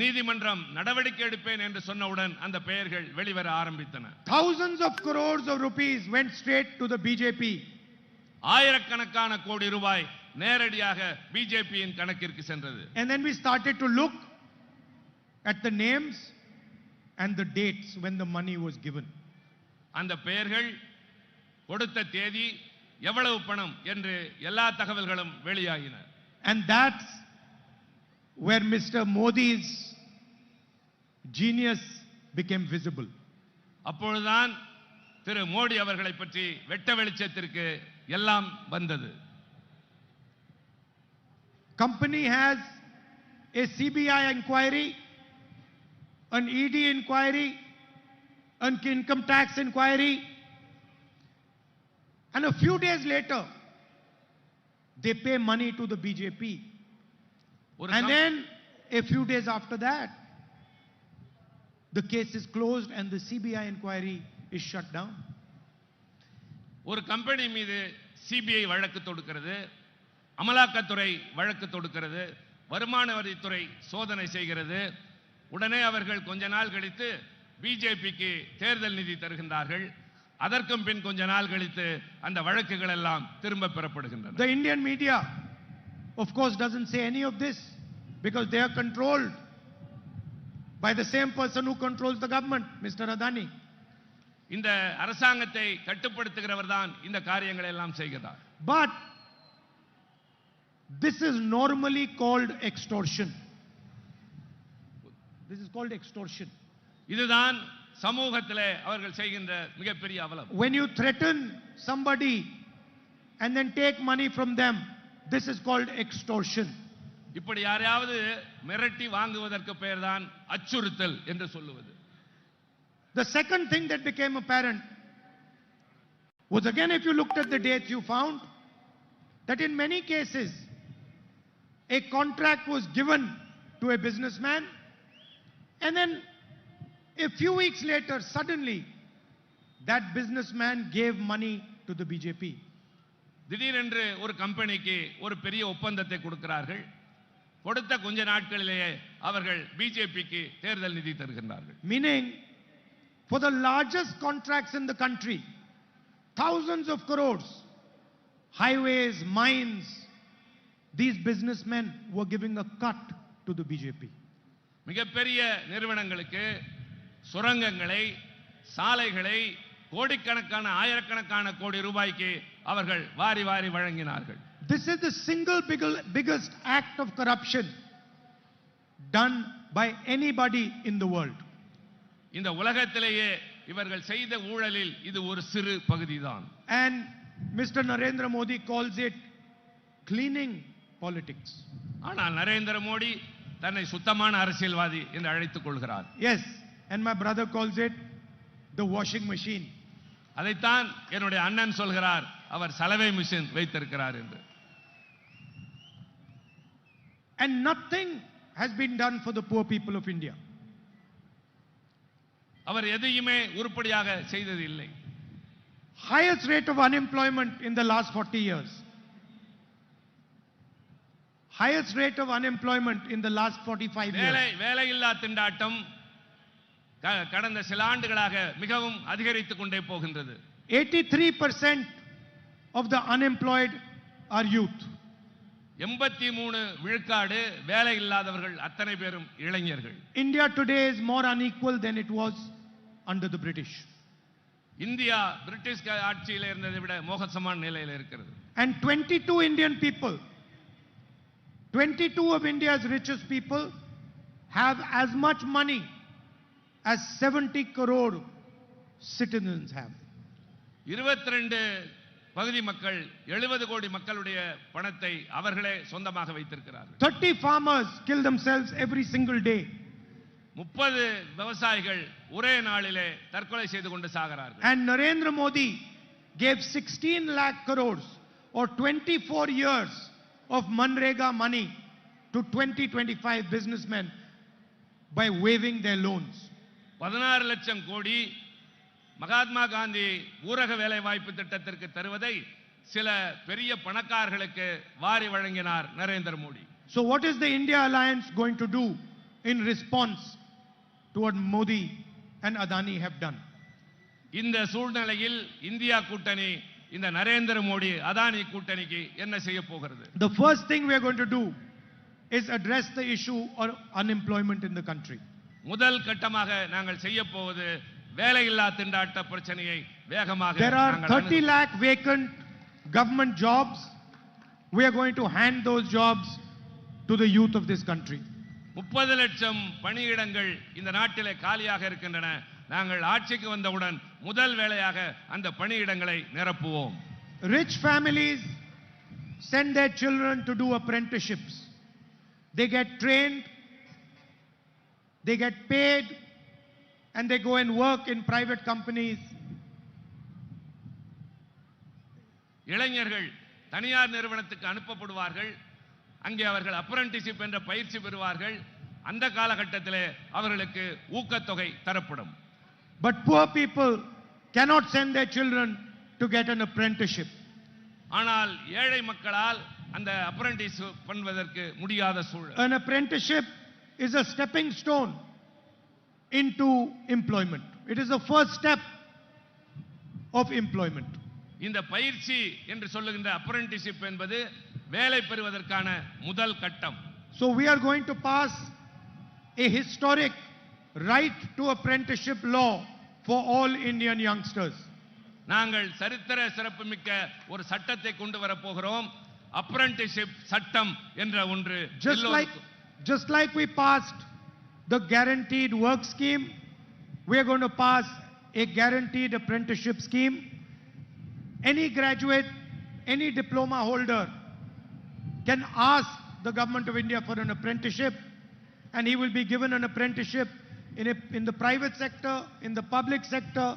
நீதிமன்றம் நடவடிக்கை எடுப்பேன் என்று சொன்னவுடன் அந்த பெயர்கள் வெளிவர ஆரம்பித்தன. Thousands of crores of rupees went straight to the BJP. ஆயிரக்கணக்கான கோடி ரூபாய் நேரடியாக பிஜேபியின் கணக்கிற்கு சென்றது. And then we started to look at the names and the dates when the money was given. அந்த பெயர்கள், கொடுத்த தேதி, எவ்வளவு பணம் என்று எல்லா தகவல்களும் வெளியாகின. And that's where Mr. Modi's genius became visible. அப்பொழுதுதான் திரு மோடி அவர்களை பற்றி வெட்ட வெளிச்சத்திற்கு எல்லாம் வந்தது. Company has a CBI inquiry, an ED inquiry, an income tax inquiry, and a few days later, they pay money to the BJP. And then, a few days after that, the case is closed and the CBI inquiry is shut down. ஒரு company மீது CBI வழக்கு தொடுக்கிறது, அமலாக்கத்துறை வழக்கு தொடுக்கிறது, வருமான வரித்துறை சோதனை செய்கிறது. உடனே அவர்கள் கொஞ்ச நாள் கழித்து பிஜேபிக்கு தேர்தல் நிதி தருகின்றார்கள். அதற்கும் பின் கொஞ்ச நாள் கழித்து அந்த வழக்குகள் எல்லாம் திரும்ப பெறப்படுகின்றன. The Indian media, of course, doesn't say any of this because they are controlled by the same person who controls the government, Mr. Adani. இந்த அரசாங்கத்தை கட்டுப்படுத்துகிறவர் தான் இந்த காரியங்களை எல்லாம் செய்கிறார். But this is normally called extortion. This is called extortion. இதுதான் சமூகத்திலே அவர்கள் செய்கின்ற மிகப்பெரிய அவலம். When you threaten somebody and then take money from them, this is called extortion. இப்படி யாரையாவது மிரட்டி வாங்குவதற்கு பெயர்தான் அச்சுறுத்தல் என்று சொல்லுவது. The second thing that became apparent was, again, if you looked at the dates, you found that in many cases a contract was given to a businessman, and then a few weeks later, suddenly, that businessman gave money to the BJP. திடீரென்று ஒரு கம்பெனிக்கு ஒரு பெரிய ஒப்பந்தத்தை கொடுக்கிறார்கள். கொடுத்த கொஞ்ச நாட்களிலேயே அவர்கள் பிஜேபிக்கு தேர்தல் நிதி தருகின்றார்கள். Meaning, for the largest contracts in the country, thousands of crores, highways, mines, these businessmen were giving a cut to the BJP. மிகப்பெரிய நிறுவனங்களுக்கு சுரங்கங்களை, சாலைகளை கோடிக்கணக்கான ஆயிரக்கணக்கான கோடி ரூபாய்க்கு அவர்கள் வாரி வாரி வழங்கினார்கள். This is the single biggest act of corruption done by anybody in the world. இந்த உலகத்திலேயே இவர்கள் செய்த ஊழலில் இது ஒரு சிறு பகுதிதான். And Mr. Narendra Modi calls it cleaning politics. ஆனால் நரேந்திர மோடி தன்னை சுத்தமான அரசியல்வாதி என்று அழைத்துக் கொள்கிறார். Yes, and my brother calls it the washing machine. அதைத்தான் என்னுடைய அண்ணன் சொல்கிறார், அவர் சலவை மிஷின் வைத்திருக்கிறார் என்று. And nothing has been done for the poor people of India. அவர் எதையுமே உருப்படியாக செய்தது இல்லை. Highest rate of unemployment in the last 40 years. highest rate of unemployment in the last 45 years. வேலையில்லா திண்டாட்டம் கடந்த சில ஆண்டுகளாக மிகவும் அதிகரித்துக் கொண்டே போகின்றது. 83% of the unemployed are youth. 83 விழுக்காடு வேலை இல்லாதவர்கள் அத்தனை பேரும் இளைஞர்கள். India today is more unequal than it was under the British. India British ஆட்சியில் இருந்ததை விட மோசமான நிலையில் இருக்கிறது. And 22 Indian people, 22 of India's richest people have as much money as 70 crore citizens have. 22 பகுதி மக்கள் 70 கோடி மக்களுடைய பணத்தை அவர்களே சொந்தமாக வைத்திருக்கிறார்கள். 30 farmers kill themselves every single day. 30 விவசாயிகள் ஒரே நாளிலே தற்கொலை செய்து கொண்டு சாகிறார்கள். And Narendra Modi gave 16 lakh crores or 24 years of Manrega money to 20-25 businessmen by waiving their loans. 16 லட்சம் கோடி மகாத்மா காந்தி ஊரக வேலை வாய்ப்பு திட்டத்திற்கு தருவதை சில பெரிய பணக்காரர்களுக்கு வாரி வழங்கினார் Narendra Modi. So what is the India alliance going to do in response to what Modi and Adani have done? இந்த சூழ்நிலையில் இந்தியா கூட்டணி இந்த நரேந்திர மோடி அதானி கூட்டணிக்கு என்ன செய்ய போகிறது? The first thing we are going to do is address the issue of unemployment in the country. முதல் கட்டமாக நாங்கள் செய்ய போவது வேலையில்லா திண்டாட்ட பிரச்சனையை வேகமாக There are 30 lakh vacant government jobs. We are going to hand those jobs to the youth of this country. 30 லட்சம் பணியிடங்கள் இந்த நாட்டிலே காலியாக இருக்கின்றன. நாங்கள் ஆட்சிக்கு வந்தவுடன் முதல் வேலையாக அந்த பணியிடங்களை நிரப்புவோம். Rich families send their children to do apprenticeships. They get trained, they get paid, and they go and work in private companies. இளைஞர்கள் தனியார் நிறுவனத்துக்கு அனுப்பப்படுவார்கள். அங்கே அவர்கள் அப்ரண்டிஸ்ஷிப் என்ற பயிற்சி பெறுவார்கள். அந்த காலகட்டத்திலே அவர்களுக்கு ஊக்கத்தொகை தரப்படும். But poor people cannot send their children to get an apprenticeship. ஆனால் ஏழை மக்களால் அந்த அப்ரண்டிஸ் பண்ணுவதற்கு முடியாத சூழல். An apprenticeship is a stepping stone into employment. It is the first step of employment. இந்த பயிற்சி என்று சொல்லுகின்ற அப்ரண்டிஸ்ஷிப் என்பது வேலை பெறுவதற்கான முதல் கட்டம். So we are going to pass a historic right to apprenticeship law for all Indian youngsters. நாங்கள் சரித்திர சிறப்புமிக்க ஒரு சட்டத்தை கொண்டு வர போகிறோம். அப்ரண்டிஸ்ஷிப் சட்டம் என்ற ஒன்று. Just like we passed the guaranteed work scheme, we are going to pass a guaranteed apprenticeship scheme. Any graduate, any diploma holder can ask the government of India for an apprenticeship, and he will be given an apprenticeship in the private sector, in the public sector,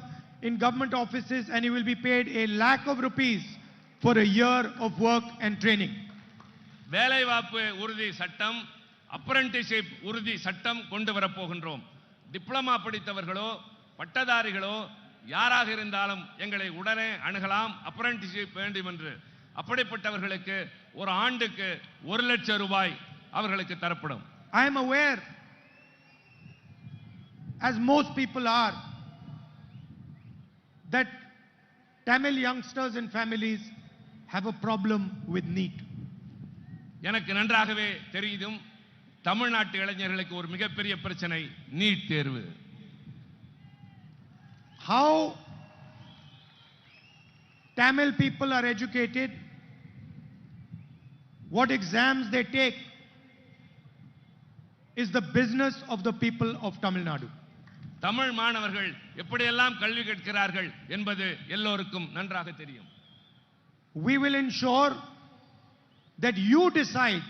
in government offices, and he will be paid ₹1 lakh for a year of work and training. வேலைவாய்ப்பு உறுதி சட்டம், apprenticeship உறுதி சட்டம் கொண்டு வரப்போகின்றோம். Diploma படித்தவர்களோ பட்டதாரிகளோ யாராக இருந்தாலும் எங்களை உடனே அணுகலாம். அப்ரண்டிஸ்ஷிப் வேண்டும் என்று அப்படிப்பட்டவர்களுக்கு ஒரு ஆண்டுக்கு ₹1 லட்சம் அவர்களுக்கு தரப்படும். I am aware, as most people are, that Tamil youngsters and families have a problem with NEET. எனக்கு நன்றாகவே தெரியும், தமிழ்நாட்டு இளைஞர்களுக்கு ஒரு மிகப்பெரிய பிரச்சனை நீட் தேர்வு. How Tamil people are educated, what exams they take, is the business of the people of Tamil Nadu. Tamil மாணவர்கள் எப்படியெல்லாம் கல்வி கற்கிறார்கள் என்பது எல்லோருக்கும் நன்றாக தெரியும். We will ensure that you decide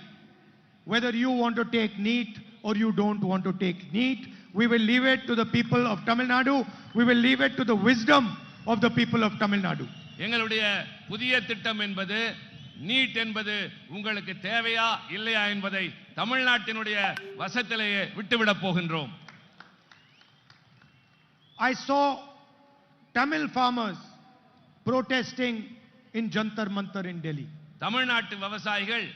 whether you want to take NEET or you don't want to take NEET. We will leave it to the people of Tamil Nadu. We will leave it to the wisdom of the people of Tamil Nadu. எங்களுடைய புதிய திட்டம் என்பது NEET என்பது உங்களுக்கு தேவையா இல்லையா என்பதை தமிழ்நாட்டினுடைய வசத்திலேயே விட்டுவிடப் போகின்றோம். I saw Tamil farmers protesting in Jantar Mantar in Delhi. தமிழ்நாட்டு விவசாயிகள்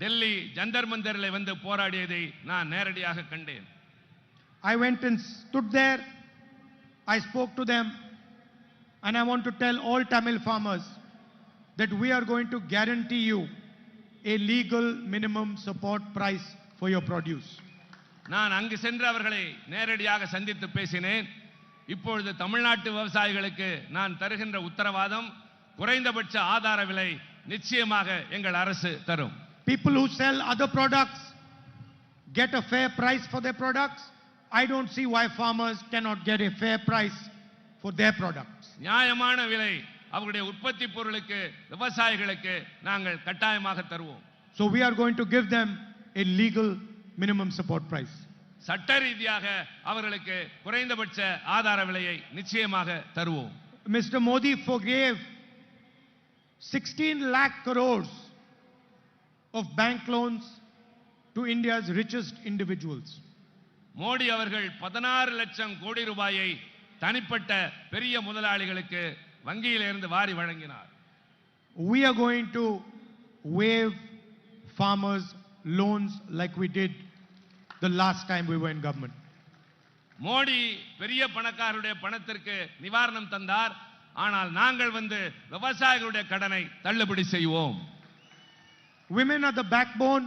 டெல்லி ஜந்தர் மந்தரில் வந்து போராடியதை நான் நேரடியாக கண்டேன். I went and stood there. I spoke to them, and I want to tell all Tamil farmers that we are going to guarantee you a legal minimum support price for your produce. நான் அங்கு சென்று அவர்களை நேரடியாக சந்தித்து பேசினேன். இப்பொழுது தமிழ்நாட்டு விவசாயிகளுக்கு நான் தருகின்ற உத்தரவாதம் குறைந்தபட்ச ஆதார விலை நிச்சயமாக எங்கள் அரசு தரும். People who sell other products get a fair price for their products. I don't see why farmers cannot get a fair price for their products. நியாயமான விலை அவருடைய உற்பத்தி பொருளுக்கு விவசாயிகளுக்கு நாங்கள் கட்டாயமாக தருவோம். So we are going to give them a legal minimum support price. சட்ட ரீதியாக அவர்களுக்கு குறைந்தபட்ச ஆதார விலையை நிச்சயமாக தருவோம். Mr. Modi forgave 16 lakh crores of bank loans to India's richest individuals. Modi அவர்கள் 16 லட்சம் கோடி ரூபாயை தனிப்பட்ட பெரிய முதலாளிகளுக்கு வங்கியிலிருந்து வாரி வழங்கினார். We are going to waive farmers' loans like we did the last time we were in government. Modi பெரிய பணக்காரருடைய பணத்திற்கு நிவாரணம் தந்தார். ஆனால் நாங்கள் வந்து விவசாயிகளுடைய கடனை தள்ளுபடி செய்வோம். Women are the backbone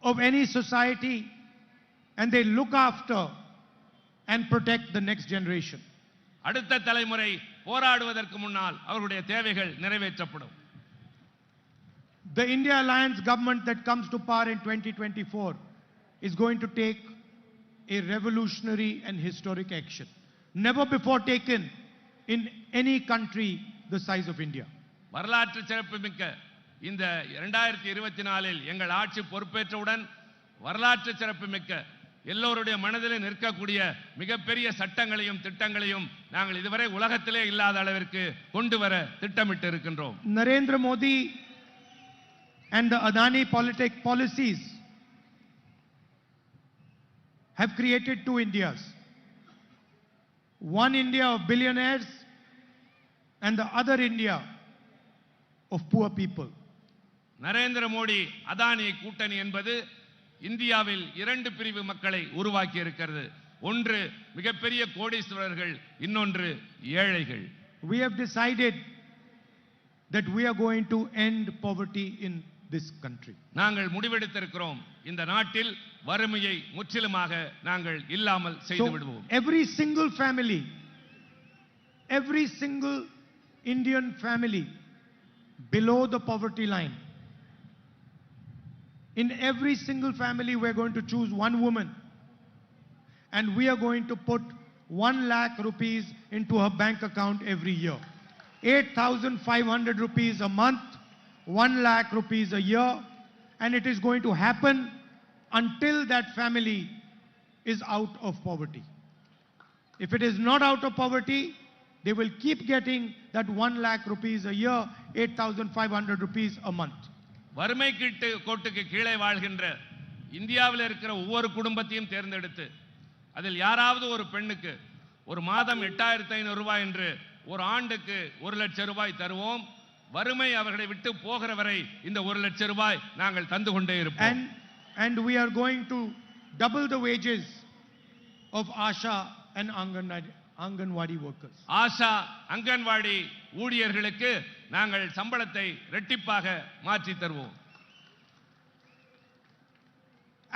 of any society, and they look after and protect the next generation. அடுத்த தலைமுறை போராடுவதற்கு முன்னால் அவருடைய தேவைகள் நிறைவேற்றப்படும். The India Alliance government that comes to power in 2024 is going to take a revolutionary and historic action, never before taken in any country the size of India. வரலாற்று சிறப்புமிக்க இந்த 2024இல் எங்கள் ஆட்சி பொறுப்பேற்றவுடன் வரலாற்று சிறப்புமிக்க எல்லோருடைய மனதிலே நிற்கக்கூடிய மிகப்பெரிய சட்டங்களையும் திட்டங்களையும் நாங்கள் இதுவரை உலகத்திலே இல்லாத அளவிற்கு கொண்டு வர திட்டமிட்டு இருக்கின்றோம். Narendra Modi and the Adani policies have created two Indias. One India of billionaires and the other India of poor people. Narendra Modi Adani கூட்டணி என்பது இந்தியாவில் இரண்டு பிரிவு மக்களை உருவாக்கி இருக்கிறது. ஒன்று மிகப்பெரிய கோடீஸ்வரர்கள், இன்னொன்று ஏழைகள். We have decided that we are going to end poverty in this country. நாங்கள் முடிவெடுத்திருக்கிறோம், இந்த நாட்டில் வறுமையை முற்றிலுமாக நாங்கள் இல்லாமல் செய்து விடுவோம். Every single family, every single Indian family below the poverty line, in every single family we are going to choose one woman, and we are going to put 1 lakh rupees into her bank account every year. 8,500 rupees a month, 1 lakh rupees a year, and it is going to happen until that family is out of poverty. If it is not out of poverty, they will keep getting that 1 lakh rupees a year, 8,500 rupees a month. வறுமை கோட்டுக்கு கீழே வாழ்கின்ற இந்தியாவில் இருக்கிற ஒவ்வொரு குடும்பத்தையும் தேர்ந்தெடுத்து அதில் யாராவது ஒரு பெண்ணுக்கு ஒரு மாதம் 8,500 ரூபாய் என்று ஒரு ஆண்டுக்கு 1 லட்சம் ரூபாய் தருவோம். வறுமை அவர்களை விட்டு போகிற வரை இந்த 1 லட்சம் ரூபாய் நாங்கள் தந்து கொண்டே இருப்போம். And we are going to double the wages of Asha and Anganwadi workers. Asha anganwadi ஊழியர்களுக்கு நாங்கள் சம்பளத்தை இரட்டிப்பாக மாற்றி தருவோம்.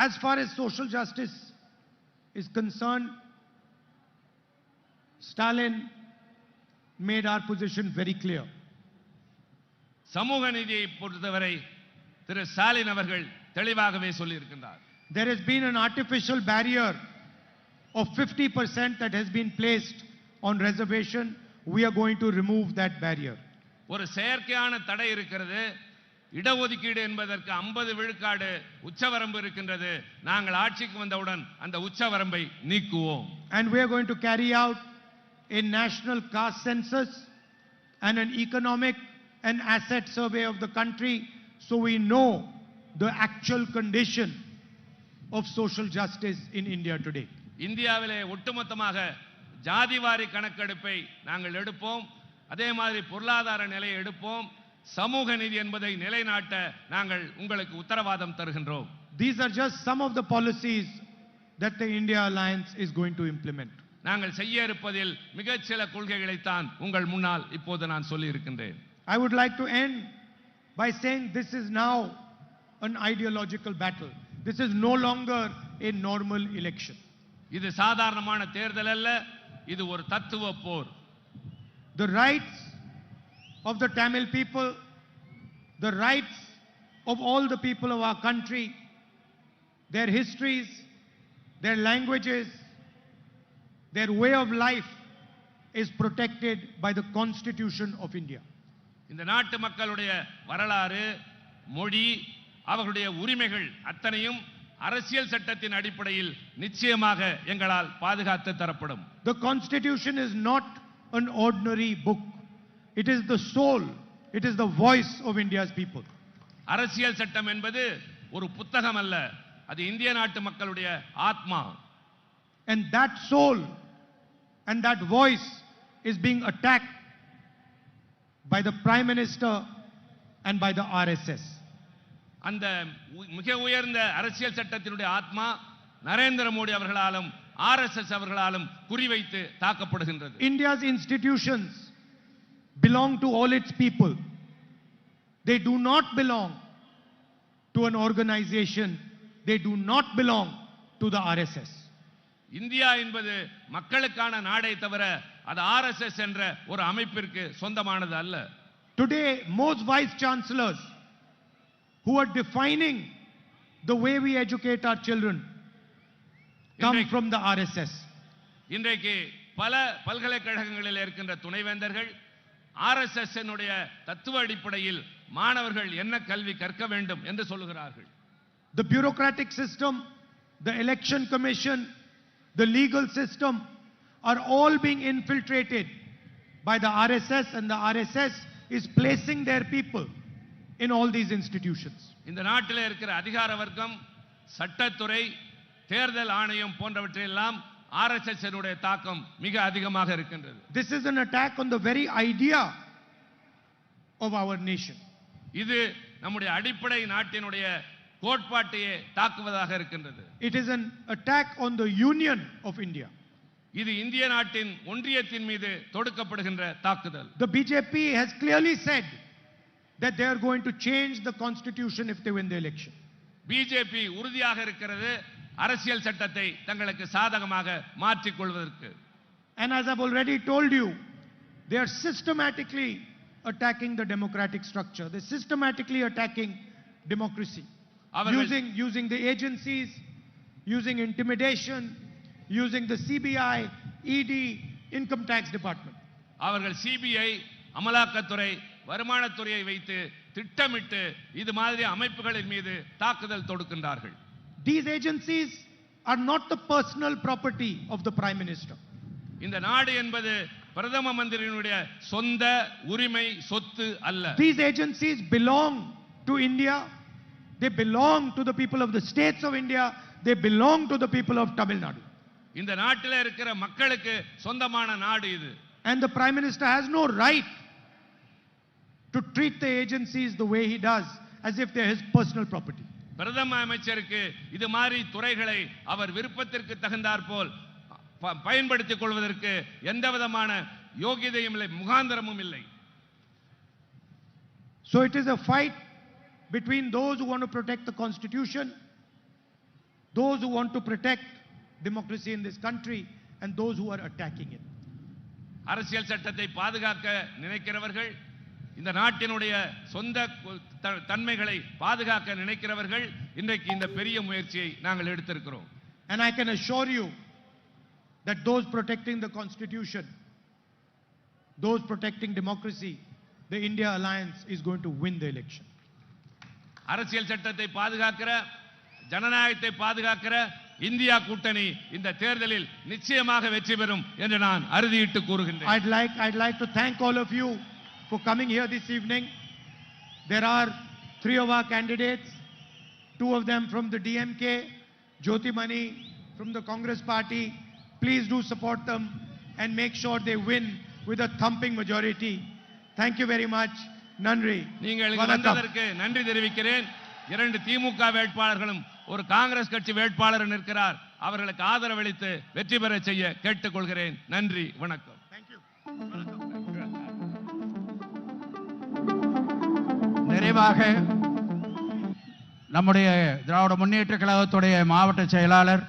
As far as social justice is concerned, Stalin made our position very clear. சமூக நீதியை பொறுத்தவரை திரு ஸ்டாலின் அவர்கள் தெளிவாகவே சொல்லியிருக்கின்றார். There has been an artificial barrier of 50% that has been placed on reservation. We are going to remove that barrier. ஒரு செயற்கையான தடை இருக்கிறது. இடஒதுக்கீடு என்பதற்கு 50 விழுக்காடு உச்சவரம்பு இருக்கின்றது. நாங்கள் ஆட்சிக்கு வந்தவுடன் அந்த உச்சவரம்பை நீக்குவோம். And we are going to carry out a national caste census and an economic and asset survey of the country, so we know the actual condition of social justice in India today. இந்தியாவிலே ஒட்டுமொத்தமாக ஜாதிவாரி கணக்கெடுப்பை நாங்கள் எடுப்போம். அதே மாதிரி பொருளாதார நிலையை எடுப்போம். சமூக நீதி என்பதை நிலைநாட்ட நாங்கள் உங்களுக்கு உத்தரவாதம் தருகின்றோம். These are just some of the policies that the India Alliance is going to implement. நாங்கள் செய்ய இருப்பதில் மிகச்சில கொள்கைகளைத்தான் உங்கள் முன்னால் இப்போது நான் சொல்லி இருக்கின்றேன். I would like to end by saying this is now an ideological battle. This is no longer a normal election. இது சாதாரணமான தேர்தல் அல்ல, இது ஒரு தத்துவ போர். The rights of the Tamil people, the rights of all the people of our country, their histories, their languages, their way of life is protected by the Constitution of India. இந்த நாட்டு மக்களுடைய வரலாறு, மொழி, அவர்களுடைய உரிமைகள் அத்தனையும் அரசியல் சட்டத்தின் அடிப்படையில் நிச்சயமாக எங்களால் பாதுகாத்து தரப்படும். The Constitution is not an ordinary book. It is the soul, it is the voice of India's people. அரசியல் சட்டம் என்பது ஒரு புத்தகம் அல்ல, அது இந்திய நாட்டு மக்களுடைய ஆத்மா. And that soul and that voice is being attacked by the Prime Minister and by the RSS. அந்த மிக உயர்ந்த அரசியல் சட்டத்தினுடைய ஆத்மா நரேந்திர மோடி அவர்களாலும் RSS அவர்களாலும் குறிவைத்து தாக்கப்படுகின்றது. India's institutions belong to all its people. They do not belong to an organization. They do not belong to the RSS. India என்பது மக்களுக்கான நாடே தவிர அது RSS என்ற ஒரு அமைப்பிற்கு சொந்தமானது அல்ல. Today, most vice chancellors who are defining the way we educate our children come from the RSS. இன்றைக்கு பல பல்கலைக்கழகங்களில் இருக்கின்ற துணைவேந்தர்கள் RSS என்னுடைய தத்துவ அடிப்படையில் மாணவர்கள் என்ன கல்வி கற்க வேண்டும் என்று சொல்லுகிறார்கள். The bureaucratic system, the election commission, the legal system are all being infiltrated by the RSS, and the RSS is placing their people in all these institutions. இந்த நாட்டில் இருக்கிற அதிகார வர்க்கம், சட்டத்துறை, தேர்தல் ஆணையம் போன்றவற்றையெல்லாம் RSS என்னுடைய தாக்கம் மிக அதிகமாக இருக்கின்றது. This is an attack on the very idea of our nation. இது நம்முடைய அடிப்படை நாட்டினுடைய கோட்பாட்டையே தாக்குவதாக இருக்கின்றது. It is an attack on the union of India. இது இந்திய நாட்டின் ஒன்றியத்தின் மீது தொடுக்கப்படுகின்ற தாக்குதல். The BJP has clearly said that they are going to change the constitution if they win the election. BJP உறுதியாக இருக்கிறது அரசியல் சட்டத்தை தங்களுக்கு சாதகமாக மாற்றிக் கொள்வதற்கு. And as I've already told you, they are systematically attacking the democratic structure. They're systematically attacking democracy. Using the agencies, using intimidation, using the CBI, ED, income tax department. அவர்கள் CBI, அமலாக்கத்துறை, வருமானத்துறையை வைத்து திட்டமிட்டு இது மாதிரி அமைப்புகளின் மீது தாக்குதல் தொடுக்கின்றார்கள். These agencies are not the personal property of the Prime Minister. இந்த நாடு என்பது பிரதம மந்திரியினுடைய சொந்த உரிமை சொத்து அல்ல. These agencies belong to India. They belong to the people of the states of India. They belong to the people of Tamil Nadu. இந்த நாட்டில் இருக்கிற மக்களுக்கு சொந்தமான நாடு இது. And the Prime Minister has no right to treat the agencies the way he does, as if they're his personal property. பிரதம அமைச்சருக்கு இது மாதிரி துறைகளை அவர் விருப்பத்திற்கு தகுந்தாற்போல் பயன்படுத்திக் கொள்வதற்கு எந்த விதமான யோகியதையும் இல்லை, முகாந்திரமும் இல்லை. So it is a fight between those who want to protect the constitution, those who want to protect democracy in this country, and those who are attacking it. அரசியல் சட்டத்தை பாதுகாக்க நினைக்கிறவர்கள், இந்த நாட்டினுடைய சொந்த தன்மைகளை பாதுகாக்க நினைக்கிறவர்கள் இன்றைக்கு இந்த பெரிய முயற்சியை நாங்கள் எடுத்திருக்கிறோம். And I can assure you that those protecting the constitution, those protecting democracy, the India Alliance is going to win the election. அரசியல் சட்டத்தை பாதுகாக்கிற, ஜனநாயகத்தை பாதுகாக்கிற இந்தியா கூட்டணி இந்த தேர்தலில் நிச்சயமாக வெற்றி பெறும் என்று நான் அறுதியிட்டு கூறுகின்றேன். I'd like to thank all of you for coming here this evening. There are 3 of our candidates, 2 of them from the DMK, Jyoti Mani from the Congress party. Please do support them and make sure they win with a thumping majority. Thank you very much. நன்றி. நீங்கள் இங்கு வந்ததற்கு நன்றி தெரிவிக்கிறேன். 2 திமுக வேட்பாளர்களும் ஒரு காங்கிரஸ் கட்சி வேட்பாளர் நிற்கிறார். அவர்களுக்கு ஆதரவளித்து வெற்றி பெற செய்ய கேட்டுக்கொள்கிறேன். நன்றி, வணக்கம். நிறைவாக நம்முடைய திராவிட முன்னேற்ற கழகத்துடைய மாவட்ட செயலாளர்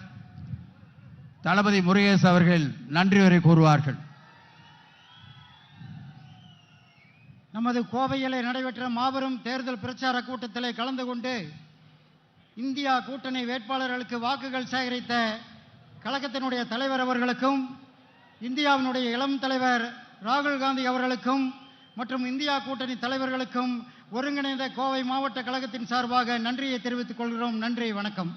தளபதி முருகேசன் அவர்கள் நன்றி உரை கூறுவார்கள். நமது கோவையில் நடைபெற்ற மாபெரும் தேர்தல் பிரச்சார கூட்டத்தில் கலந்து கொண்டு இந்தியா கூட்டணி வேட்பாளர்களுக்கு வாக்குகள் சேகரித்த கழகத்தினுடைய தலைவர் அவர்களுக்கும், இந்தியாவினுடைய இளம் தலைவர் ராகுல் காந்தி அவர்களுக்கும் மற்றும் இந்தியா கூட்டணி தலைவர்களுக்கும் ஒருங்கிணைந்த கோவை மாவட்ட கழகத்தின் சார்பாக நன்றியை தெரிவித்துக் கொள்கிறோம். நன்றி, வணக்கம்.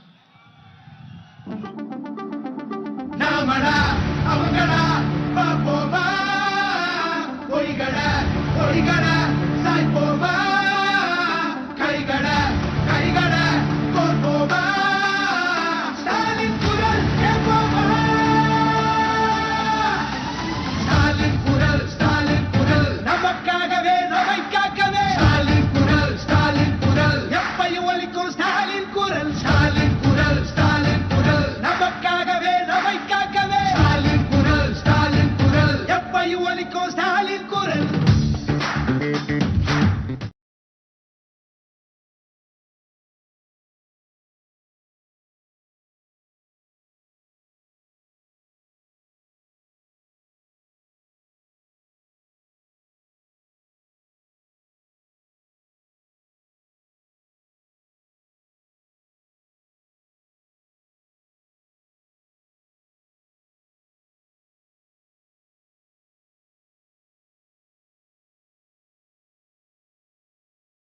நாமடா அவங்கடா பாப்போமா பொய்கடா